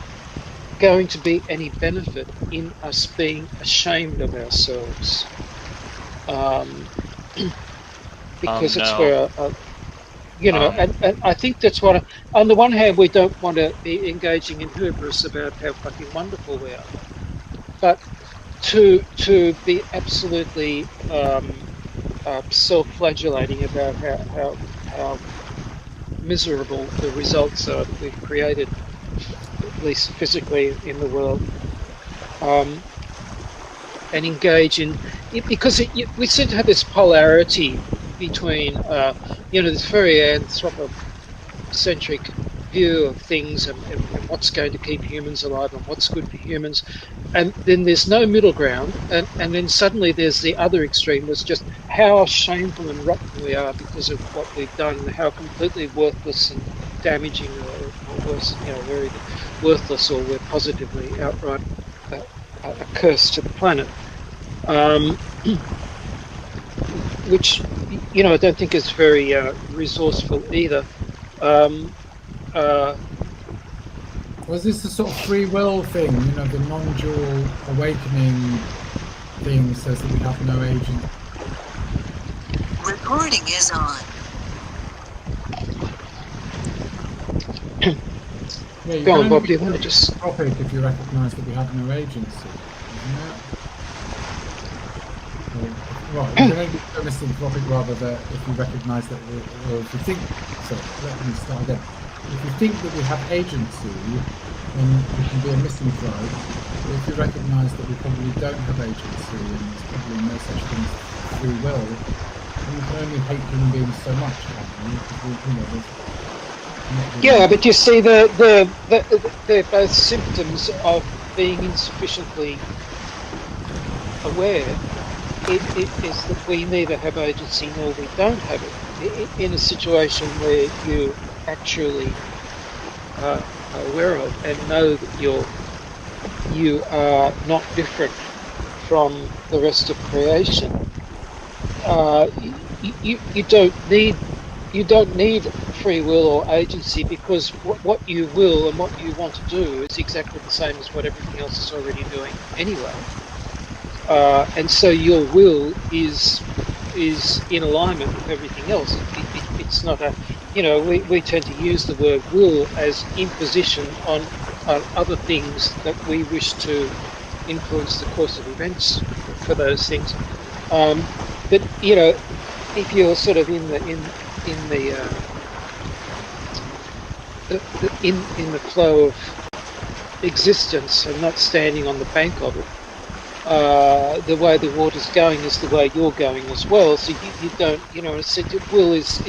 going to be any benefit in us being ashamed of ourselves? Because it's No. where and I think that's what. On the one hand, we don't want to be engaging in hubris about how fucking wonderful we are, but to be absolutely self-flagellating about how miserable the results are that we've created, at least physically, in the world, and engage in it, because we seem to have this polarity between this very anthropocentric view of things, and what's going to keep humans alive and what's good for humans, and then there's no middle ground, and then suddenly there's the other extreme. There's just how shameful and rotten we are because of what we've done, and how completely worthless and damaging, or worse, very worthless, or we're positively outright a curse to the planet, which I don't think is very resourceful either. Was this the sort of free will thing? You know, the non-dual awakening thing says that we have no agent. Recording is on. Yeah, you Go can on, Bob. only Do you want to just? topic if you recognise that we have no agency, isn't it? Well, you can only be a misanthropic rather that if you recognise that, or if you think. So let me start again. If you think that we have agency, then we can be a misanthrope. But if you recognise that we probably don't have agency and there's probably no such thing as free will, then you can only hate human beings so much, can't you? Because there's not really. Yeah, but you see, they're both symptoms of being insufficiently aware. It is that we neither have agency nor we don't have it. In a situation where you actually are aware of and know that you are not different from the rest of creation, you don't need free will or agency, because what you will and what you want to do is exactly the same as what everything else is already doing anyway. And so your will is in alignment with everything else. It's not a, we tend to use the word will as imposition on other things that we wish to influence the course of events for those things. But if you're sort of in the flow of existence and not standing on the bank of it, the way the water's going is the way you're going as well. So you don't, in a sense, will is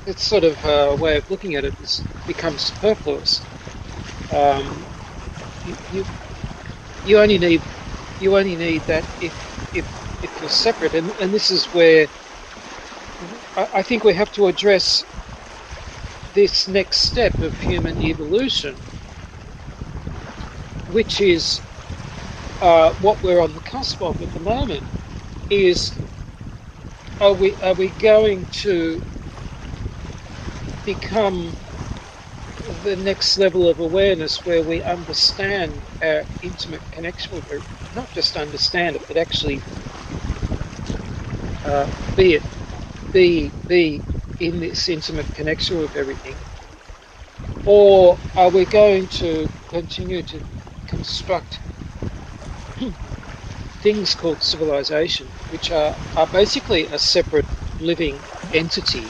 it's sort of a way of looking at it, is becomes superfluous. You only need that if you're separate, and this is where I think we have to address this next step of human evolution, which is what we're on the cusp of at the moment. Is are we going to become the next level of awareness where we understand our intimate connection with it, not just understand it, but actually be in this intimate connection with everything? Or are we going to continue to construct things called civilization, which are basically a separate living entity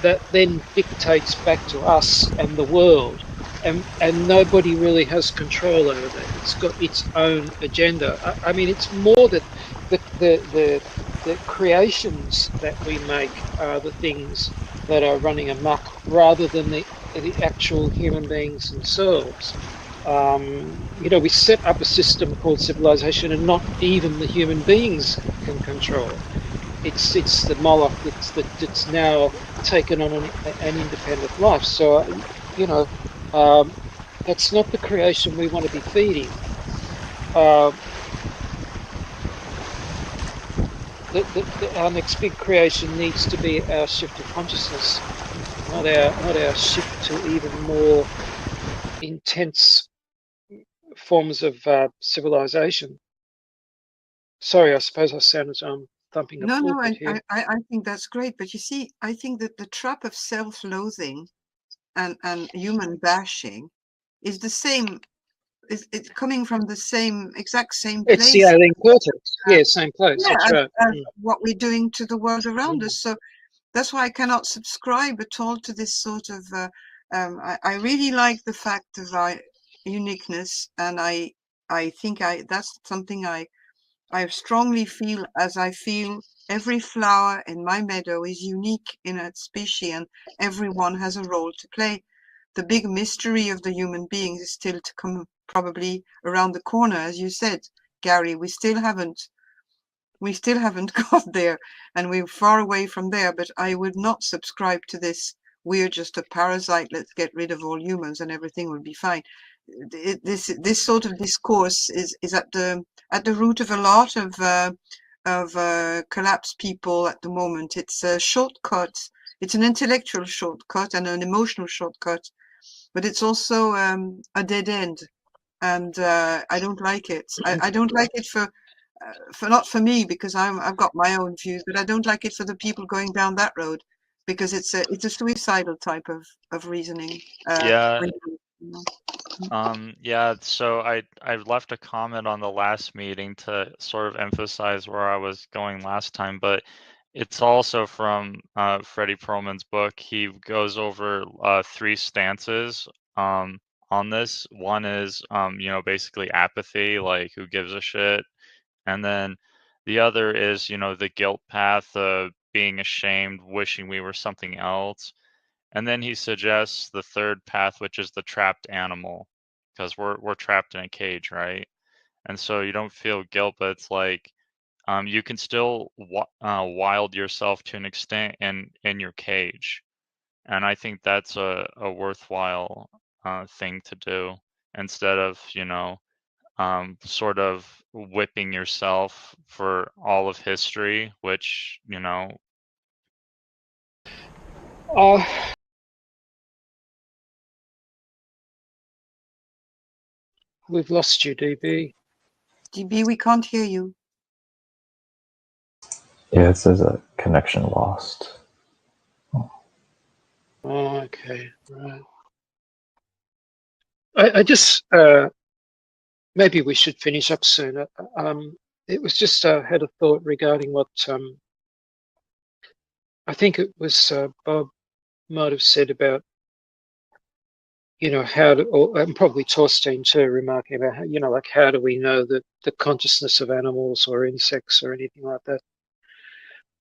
that then dictates back to us and the world, and nobody really has control over that. It's got its own agenda. I mean, it's more that the creations that we make are the things that are running amok, rather than the actual human beings themselves. We set up a system called civilization, and not even the human beings can control it. It's the Moloch that's now taken on an independent life. So, that's not the creation we want to be feeding. Our next big creation needs to be our shift of consciousness, not our shift to even more intense forms of civilization. Sorry, I suppose I sounded thumping a No, pulpit here. I think that's great. But you see, I think that the trap of self-loathing and human bashing is the same. It's coming from the exact same It's the place. alien cortex. Yeah, same place. Yeah, That's right. as what we're doing to the world around us. So that's why I cannot subscribe at all to this sort of. I really like the fact of our uniqueness, and I think that's something I strongly feel, as I feel every flower in my meadow is unique in its species, and everyone has a role to play. The big mystery of the human beings is still to come, probably around the corner, as you said, Gary. We still haven't got there, and we're far away from there. But I would not subscribe to this. We're just a parasite. Let's get rid of all humans, and everything will be fine. This sort of discourse is at the root of a lot of collapsed people at the moment. It's shortcuts. It's an intellectual shortcut and an emotional shortcut, but it's also a dead end. And I don't like it. I don't like it for not for me, because I've got my own views, but I don't like it for the people going down that road, because it's a suicidal type of reasoning. Yeah. When you know. Yeah, so I left a comment on the last meeting to sort of emphasize where I was going last time, but it's also from Freddie Perlman's book. He goes over 3 stances on this. One is you know, basically apathy, like who gives a shit. And then the other is, you know, the guilt path, being ashamed, wishing we were something else. And then he suggests the third path, which is the trapped animal, because we're trapped in a cage, right? And so you don't feel guilt, but it's like you can still wild yourself to an extent in your cage, and I think that's a worthwhile thing to do instead of, you know, sort of whipping yourself for all of history, which, you know. Uh, we've lost you, DB. DB, we can't hear you. Yeah, it says a connection lost. Oh, okay, right. I just maybe we should finish up soon. It was just had a thought regarding what I think it was Bob might have said about, you know, how to, or, and probably Torstein too, remarking about how, you know, like how do we know that the consciousness of animals or insects or anything like that?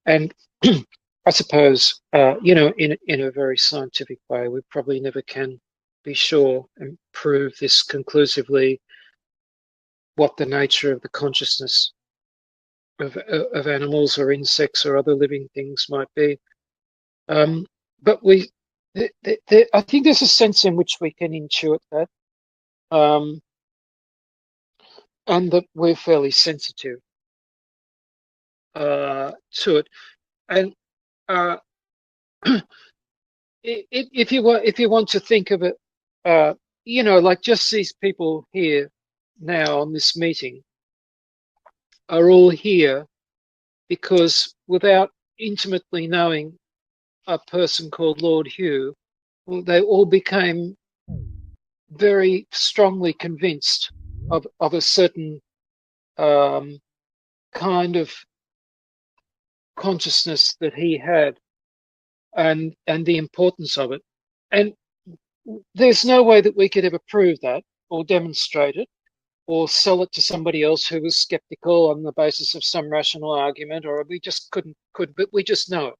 And I suppose, you know, in a very scientific way, we probably never can be sure and prove this conclusively what the nature of the consciousness of animals or insects or other living things might be. But I think there's a sense in which we can intuit that, and that we're fairly sensitive to it. And uh, if you want to think of it, you know, like just these people here now on this meeting are all here because without intimately knowing a person called Lord Hugh, they all became very strongly convinced of a certain kind of consciousness that he had, and the importance of it. And there's no way that we could ever prove that or demonstrate it or sell it to somebody else who was skeptical on the basis of some rational argument, or we just could, but we just know it.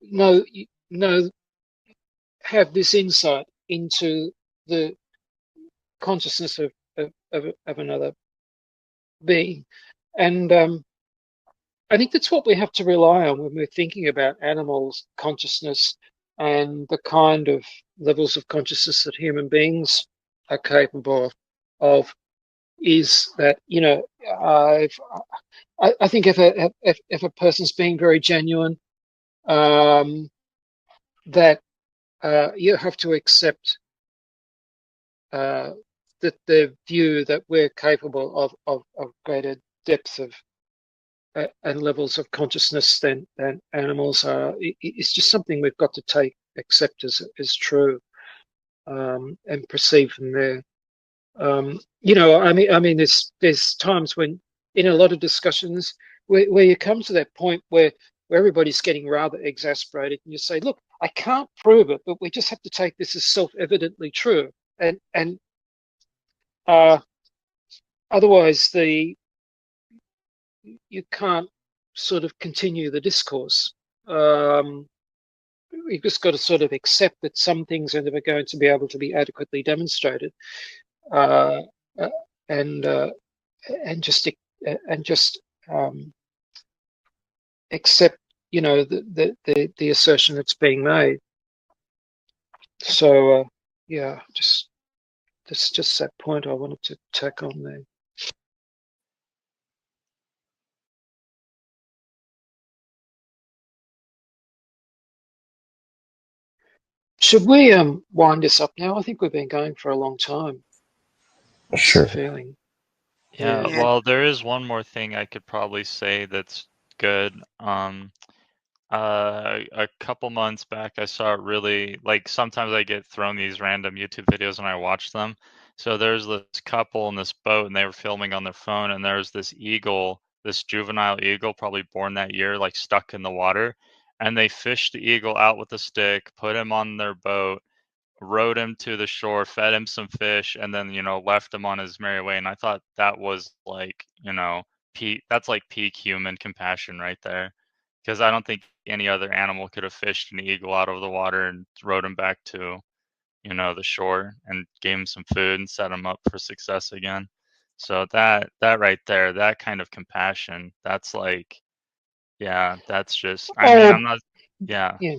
No, no, have this insight into the consciousness of another being. And I think that's what we have to rely on when we're thinking about animals' consciousness and the kind of levels of consciousness that human beings are capable of. Is that, you know, I think if a person's being very genuine, that you have to accept that the view that we're capable of greater depth of and levels of consciousness than animals are, it's just something we've got to accept as true, and perceive from there. You know, I mean, there's times when in a lot of discussions where you come to that point where everybody's getting rather exasperated, and you say, "Look, I can't prove it, but we just have to take this as self-evidently true," and uh, otherwise you can't sort of continue the discourse. Um, you've just got to sort of accept that some things are never going to be able to be adequately demonstrated, uh, uh, and uh, and just and just accept, you know, the assertion that's being made. So yeah, just that's just that point I wanted to tack on there. Should we wind this up now? I think we've been going for a long time. It's a Sure. feeling. Yeah, Yeah. Yeah. well, there is one more thing I could probably say that's good. A couple months back, I saw it really, like, sometimes I get thrown these random YouTube videos and I watch them. So there's this couple in this boat and they were filming on their phone, and there's this eagle, this juvenile eagle, probably born that year, like stuck in the water. And they fished the eagle out with a stick, put him on their boat, rowed him to the shore, fed him some fish, and then, left him on his merry way. And I thought that was like, that's like peak human compassion right there. Because I don't think any other animal could have fished an eagle out of the water and rowed him back to, the shore and gave him some food and set him up for success again. So that right there, that kind of compassion, that's like, yeah, that's just, I mean, I'm Oh, not, yeah. yeah.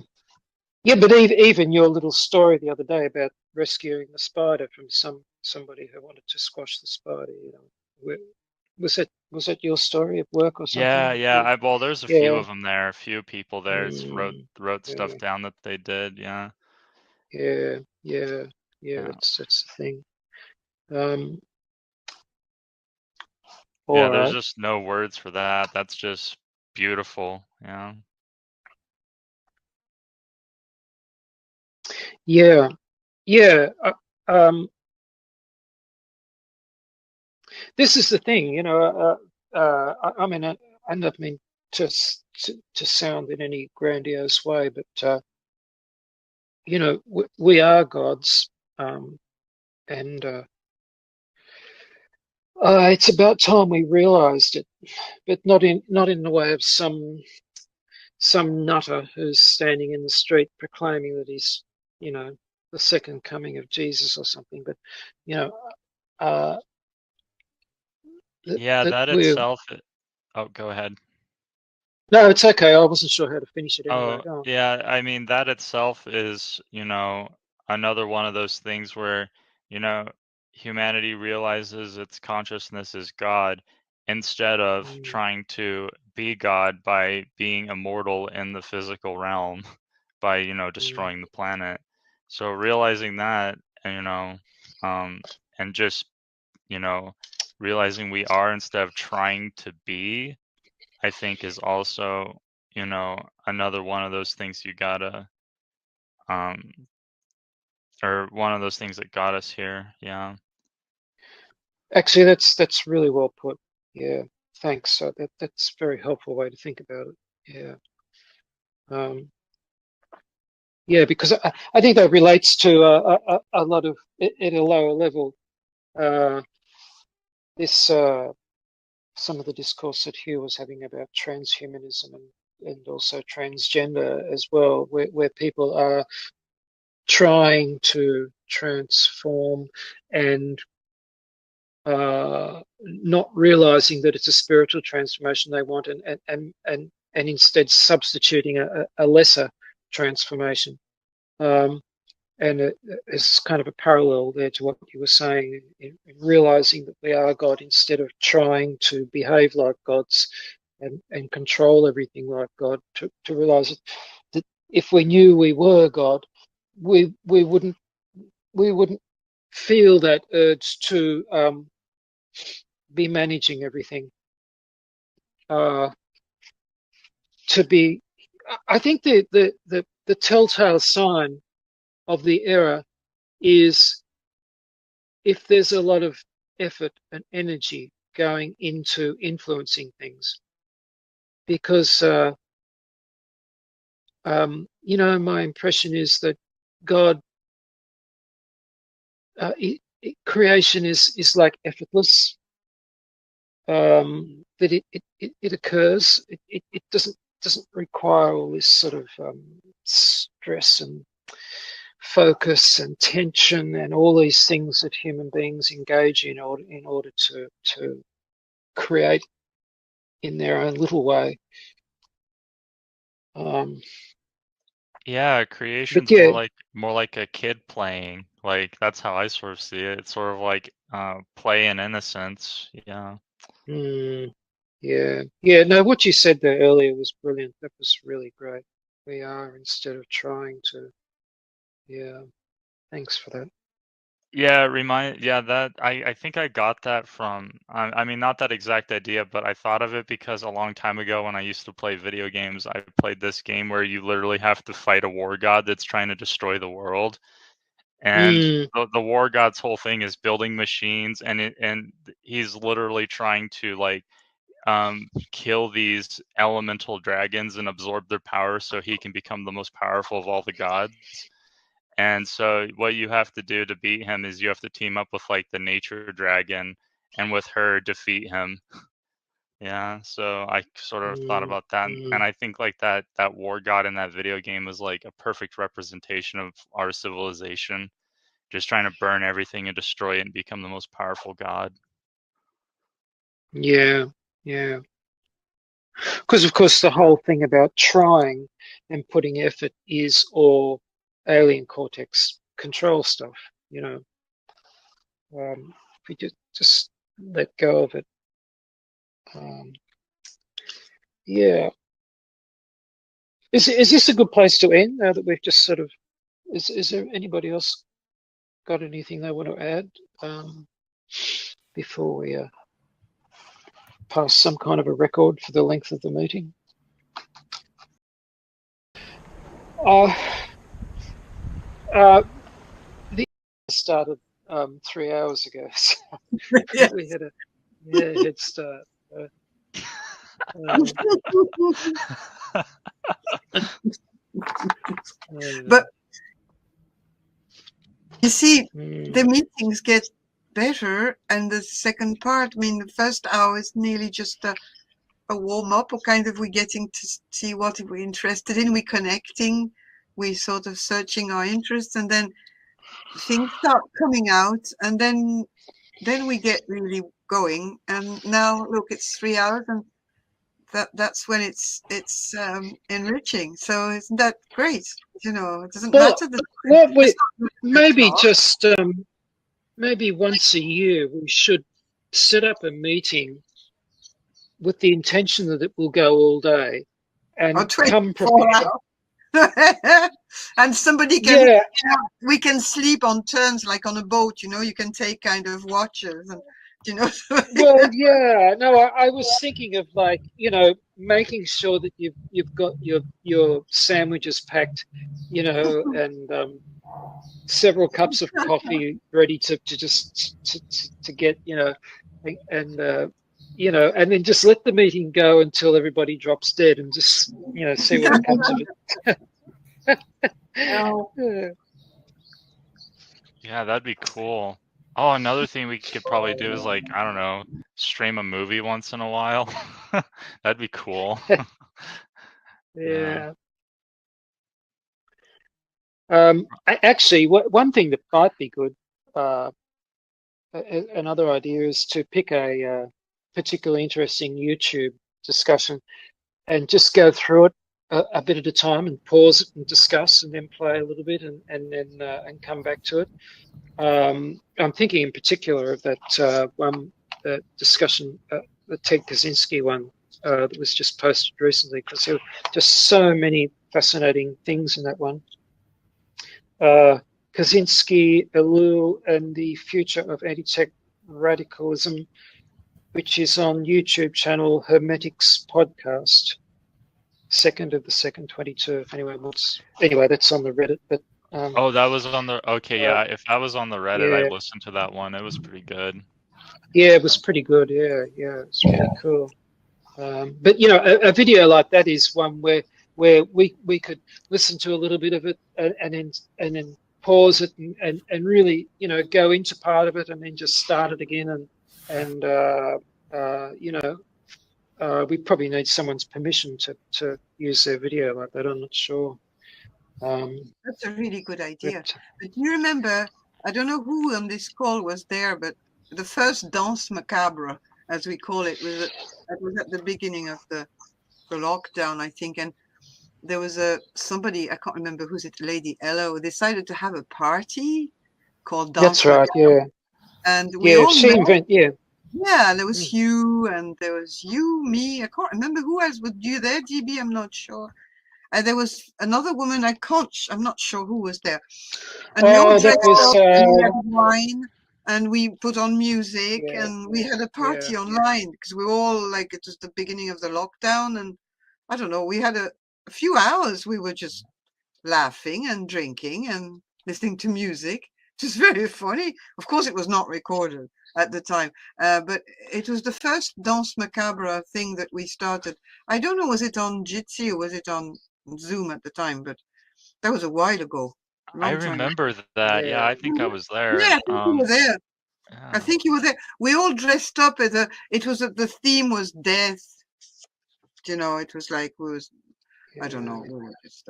Yeah, but even your little story the other day about rescuing the spider from somebody who wanted to squash the spider, was that your story at work or Yeah, something? yeah. Well, there's a few Yeah. of them there. A few people there. It's wrote Mm, wrote stuff yeah. down that they did. Yeah, Yeah. Yeah. Yeah. yeah, That's the thing. Um. yeah. All There's right. just no words for that. That's just beautiful. Yeah, Yeah. Yeah. This is the thing, I mean, I don't mean to sound in any grandiose way, but we are gods, and it's about time we realised it, but not in the way of some nutter who's standing in the street proclaiming that he's, you know, the second coming of Jesus or something, but you know, uh, that yeah. that That we're itself. Oh, go ahead. no, it's okay. I wasn't sure how to finish it anyway. Oh, Go on. yeah. I mean, that itself is, another one of those things where, you know, humanity realizes its consciousness is God instead of Mm, trying to be God by being immortal in the physical realm by, mm. destroying the planet. So realizing that, and, um, and just, you know, realizing we are instead of trying to be, I think is also, another one of those things you gotta, um, or one of those things that got us here. Yeah. Actually, that's really well put. Yeah, thanks. So that's a very helpful way to think about it. Yeah, yeah, because I think that relates to a lot of at a lower level. Uh, this some of the discourse that Hugh was having about transhumanism and also transgender as well, where people are trying to transform and not realizing that it's a spiritual transformation they want, and instead substituting a lesser transformation. Um, and it's kind of a parallel there to what you were saying, in realizing that we are God instead of trying to behave like gods and control everything like God. To realize that if we knew we were God, we wouldn't feel that urge to be managing everything. Uh, to be, I think the telltale sign of the error is if there's a lot of effort and energy going into influencing things, because my impression is that God, creation is like effortless. That it occurs. It doesn't require all this sort of stress and focus and tension and all these things that human beings engage in order to create in their own little way. Um, Yeah. but Creation's yeah, more like a kid playing. Like that's how I sort of see it. It's sort of like, play and innocence. Yeah. mm, yeah, yeah. No, what you said there earlier was brilliant. That was really great. We are instead of trying to. Yeah. Thanks for that. Yeah, that I think I got that from I mean not that exact idea, but I thought of it because a long time ago when I used to play video games, I played this game where you literally have to fight a war god that's trying to destroy the world. And the war god's whole thing is building machines, and he's literally trying to like kill these elemental dragons and absorb their power so he can become the most powerful of all the gods. And so what you have to do to beat him is you have to team up with like the nature dragon and with her defeat him. Yeah, so I sort of thought about that, and I think like that war god in that video game is like a perfect representation of our civilization, just trying to burn everything and destroy it and become the most powerful god. Yeah, yeah. Because of course the whole thing about trying and putting effort is all alien cortex control stuff. You know, if we just let go of it. Yeah. Is this a good place to end now that we've just sort of? Is there anybody else got anything they want to add before we pass some kind of a record for the length of the meeting? The started 3 hours ago, so Yes. we had a head start. But you see, Mm. the meetings get better, and the second part, I mean, the first hour is nearly just a warm up, or kind of we're getting to see what we're interested in, we're connecting, we're sort of searching our interests, and then things start coming out, and then we get really going. And now look, it's 3 hours, and that's when it's enriching. So isn't that great? You know, it doesn't Well, matter the time. what we It's not the maybe clock. just maybe once a year we should set up a meeting with the intention that it will go all day Or and come 24 prepared. hours. And somebody can, Yeah, we can sleep on turns, like on a boat, you know, you can take kind of watches, and, you know. well, yeah. No, I was thinking of like, you know, making sure that you've got your sandwiches packed, you know, and several cups of coffee ready to just to get, you know, and you know, and then just let the meeting go until everybody drops dead, and just, you know, see what comes of it. Yeah. Yeah, that'd be cool. Oh, another thing we could probably do is like, I don't know, stream a movie once in a while. That'd be cool. Yeah. Yeah. Actually, one thing that might be good, uh, another idea is to pick a particularly interesting YouTube discussion and just go through it a bit at a time and pause it and discuss and then play a little bit and then and come back to it. I'm thinking in particular of that one discussion, the Ted Kaczynski one that was just posted recently, because there were just so many fascinating things in that one. Kaczynski, Elul, and the Future of Anti-Tech Radicalism, which is on YouTube channel Hermetics Podcast, 2nd of the 2nd, 22. Anyway, that's on the Reddit. But Oh, that was on the, okay, yeah. If that was on the Reddit, I yeah, listened to that one. It was pretty good. yeah, it was pretty good. Yeah, yeah, it's pretty cool. But you know, a video like that is one where we could listen to a little bit of it and then pause it and really, you know, go into part of it and then just start it again, and you know, we probably need someone's permission to use their video like that. I'm not sure. That's a really good idea. But But you remember, I don't know who on this call was there, but the first Danse Macabre, as we call it, was at the beginning of the lockdown, I think. And there was somebody, I can't remember who's it, Lady Ella, who decided to have a party called that's Danse right. Macabre. Yeah, And we yeah. all She met. invent. Yeah. Yeah, there was Hugh, and there was you, me. I can't remember who else. Was you there, GB? I'm not sure. there was another woman. I'm not sure who was there. And we all Oh, that dressed was up and we had wine and we put on music yeah, and we had a party yeah. online because we were all like, it was the beginning of the lockdown. And I don't know, we had a few hours. We were just laughing and drinking and listening to music. It was very funny. Of course, it was not recorded at the time, but it was the first Danse Macabre thing that we started. I don't know, was it on Jitsi or was it on Zoom at the time? But that was a while ago. I Long time. remember that. Yeah, I think I was there. Yeah, I think you were there. Yeah. I think you were there. We all dressed up as the theme was death. You know, it was like I don't know. We were just,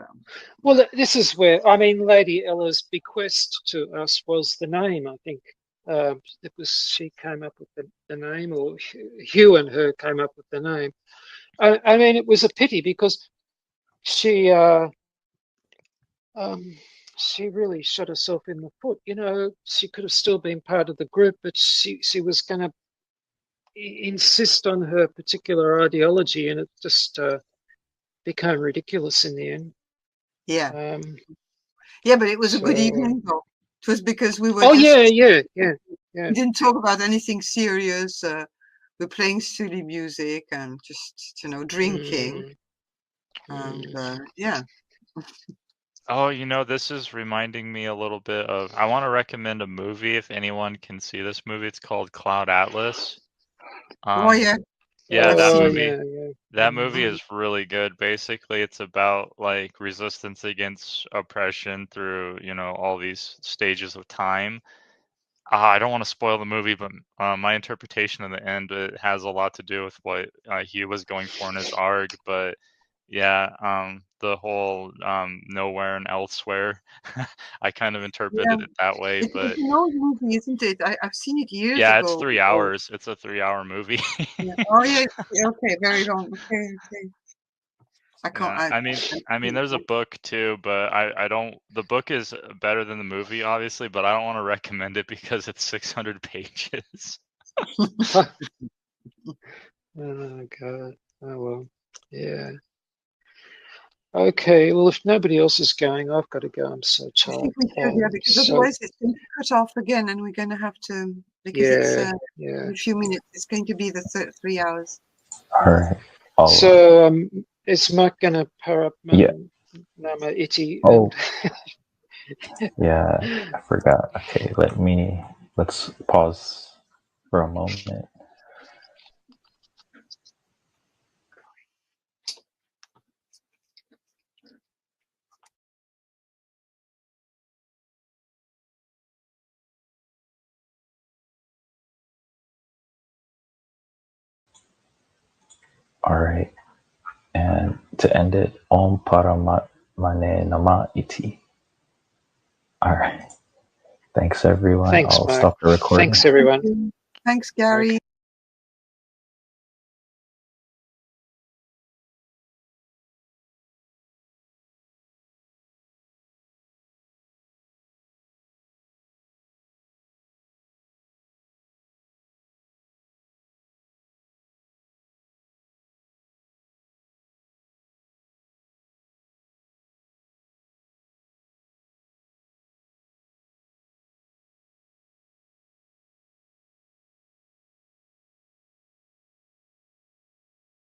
well, this is where, I mean, Lady Ella's bequest to us was the name, I think. It was, she came up with the name, or Hugh and her came up with the name. I mean, it was a pity because she really shot herself in the foot. You know, she could have still been part of the group, but she was going to insist on her particular ideology, and it just became ridiculous in the end. yeah. Yeah, but it was a good evening though. It was because we were yeah. We didn't talk about anything serious. We're playing silly music and just, drinking. And yeah. Oh, you know, this is reminding me a little bit of, I want to recommend a movie if anyone can see this movie. It's called Cloud Atlas. Oh yeah. Yeah, that Oh, movie. yeah. That movie is really good. Basically, it's about like resistance against oppression through, all these stages of time. I don't want to spoil the movie, but my interpretation of the end, it has a lot to do with what he was going for in his arc. But yeah, the whole nowhere and elsewhere, I kind of interpreted it that way. It's But an old movie, isn't it? I've seen it years yeah, it's ago. 3 hours. It's a 3-hour movie. Yeah. Oh yeah. Okay. Very long. Okay. I can't. Yeah, I mean, there's a book too, but I don't. The book is better than the movie, obviously, but I don't want to recommend it because it's 600 pages. Oh God. Oh well. Yeah. Okay. Well, if nobody else is going, I've got to go. I'm so I tired. think we should, yeah, because otherwise it's going to cut off again, and we're going to have to, because it's in a few minutes. It's going to be the 3 hours. All right. So is Mike going to pair up Nama Iti? Oh. Yeah, I forgot. Okay, let's pause for a moment. All right. And to end it, Om Paramane Nama Iti. All right. Thanks, everyone. Thanks, I'll Mike. stop the recording. Thanks, everyone. Thanks, Gary.